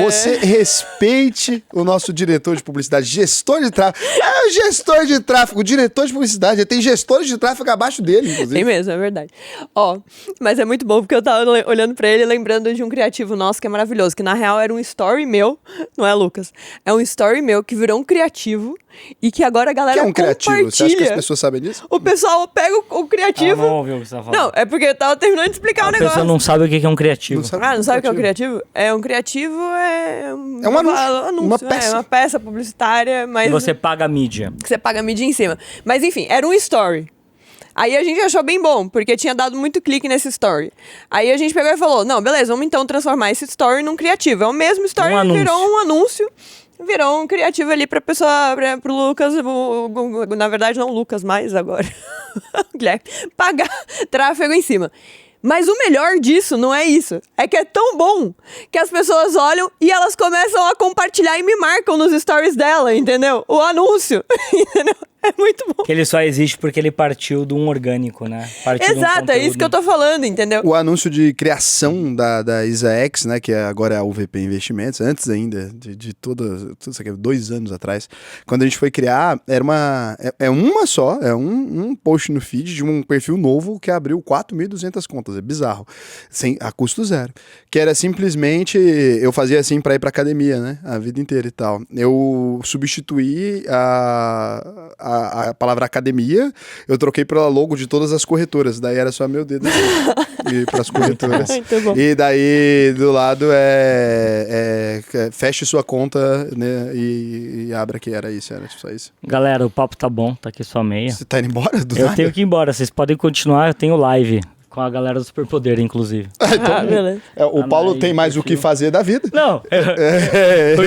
Você respeite o nosso diretor de publicidade, gestor de tráfego. É o gestor de tráfego, o diretor de publicidade. Tem gestores de tráfego abaixo dele, inclusive. Tem mesmo, é verdade. Ó, mas é muito bom, porque eu tava olhando pra ele e lembrando de um criativo nosso que é maravilhoso, que na real era um story meu, não é, Lucas? É um story meu que virou um criativo e que agora a galera compartilha. Que é um criativo? Você acha que as pessoas sabem disso? O pessoal pega o criativo... Não ouviu o que você tá falando. Não, é porque eu tava terminando de explicar o negócio. A pessoa não sabe o que é um criativo. Não sabe o que é um criativo? Um criativo é um anúncio. Uma peça. É uma peça publicitária, mas... E você paga a mídia. Que você paga a mídia em cima. Mas enfim, era um story. Aí a gente achou bem bom, porque tinha dado muito clique nesse story. Aí a gente pegou e falou, não, beleza, vamos então transformar esse story num criativo. É o mesmo story, virou um anúncio, virou um criativo ali pra pessoa, pro Lucas, na verdade não o Lucas mais agora, Guilherme, pagar tráfego em cima. Mas o melhor disso não é isso. É que é tão bom que as pessoas olham e elas começam a compartilhar e me marcam nos stories dela, entendeu? O anúncio, entendeu? É muito bom. Que ele só existe porque ele partiu de um orgânico, né? Exato, é isso que eu tô falando, entendeu? O anúncio de criação da ISAX, né, que agora é a UVP Investimentos, antes ainda de tudo isso aqui, 2 anos atrás, quando a gente foi criar, era um post no feed de um perfil novo que abriu 4.200 contas, é bizarro, a custo zero, que era simplesmente, eu fazia assim pra ir pra academia, né, a vida inteira e tal. Eu substituí a palavra academia, eu troquei pela logo de todas as corretoras, daí era só meu dedo e pras corretoras. E daí do lado feche sua conta, né, e abra, que era só isso. Galera, o papo tá bom, tá aqui sua meia. Você tá indo embora? Eu tenho que ir embora, vocês podem continuar, eu tenho live. Com a galera do Superpoder, inclusive. Beleza. O Paulo tem mais o que fazer da vida. Não,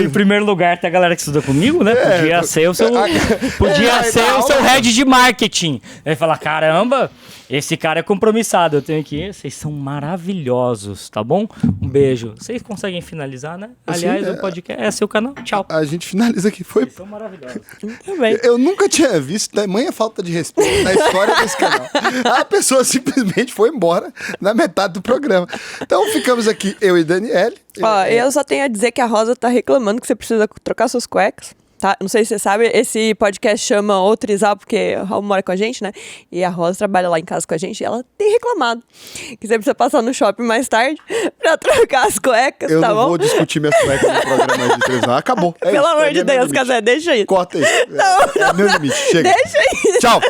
em primeiro lugar tem a galera que estuda comigo, né? Podia ser o seu head de marketing. Aí falar, caramba, esse cara é compromissado, eu tenho que ir. Vocês são maravilhosos, tá bom? Um beijo. Vocês conseguem finalizar, né? Aliás, o podcast é seu canal. Tchau. A gente finaliza aqui. Vocês são maravilhosos. Também. Eu nunca tinha visto tamanha falta de respeito na história desse canal. A pessoa simplesmente foi embora na metade do programa. Então ficamos aqui, eu e Daniele. Eu só tenho a dizer que a Rosa tá reclamando que você precisa trocar suas cuecas. Tá? Não sei se você sabe, esse podcast chama O Trisal, porque o Raul mora com a gente, né? E a Rosa trabalha lá em casa com a gente e ela tem reclamado que você precisa passar no shopping mais tarde pra trocar as cuecas, tá bom? Eu não vou discutir minhas cuecas no programa de televisão. Acabou. Pelo amor de Deus, Casé, deixa isso. Corta isso. É meu limite. Chega. Deixa isso. Tchau.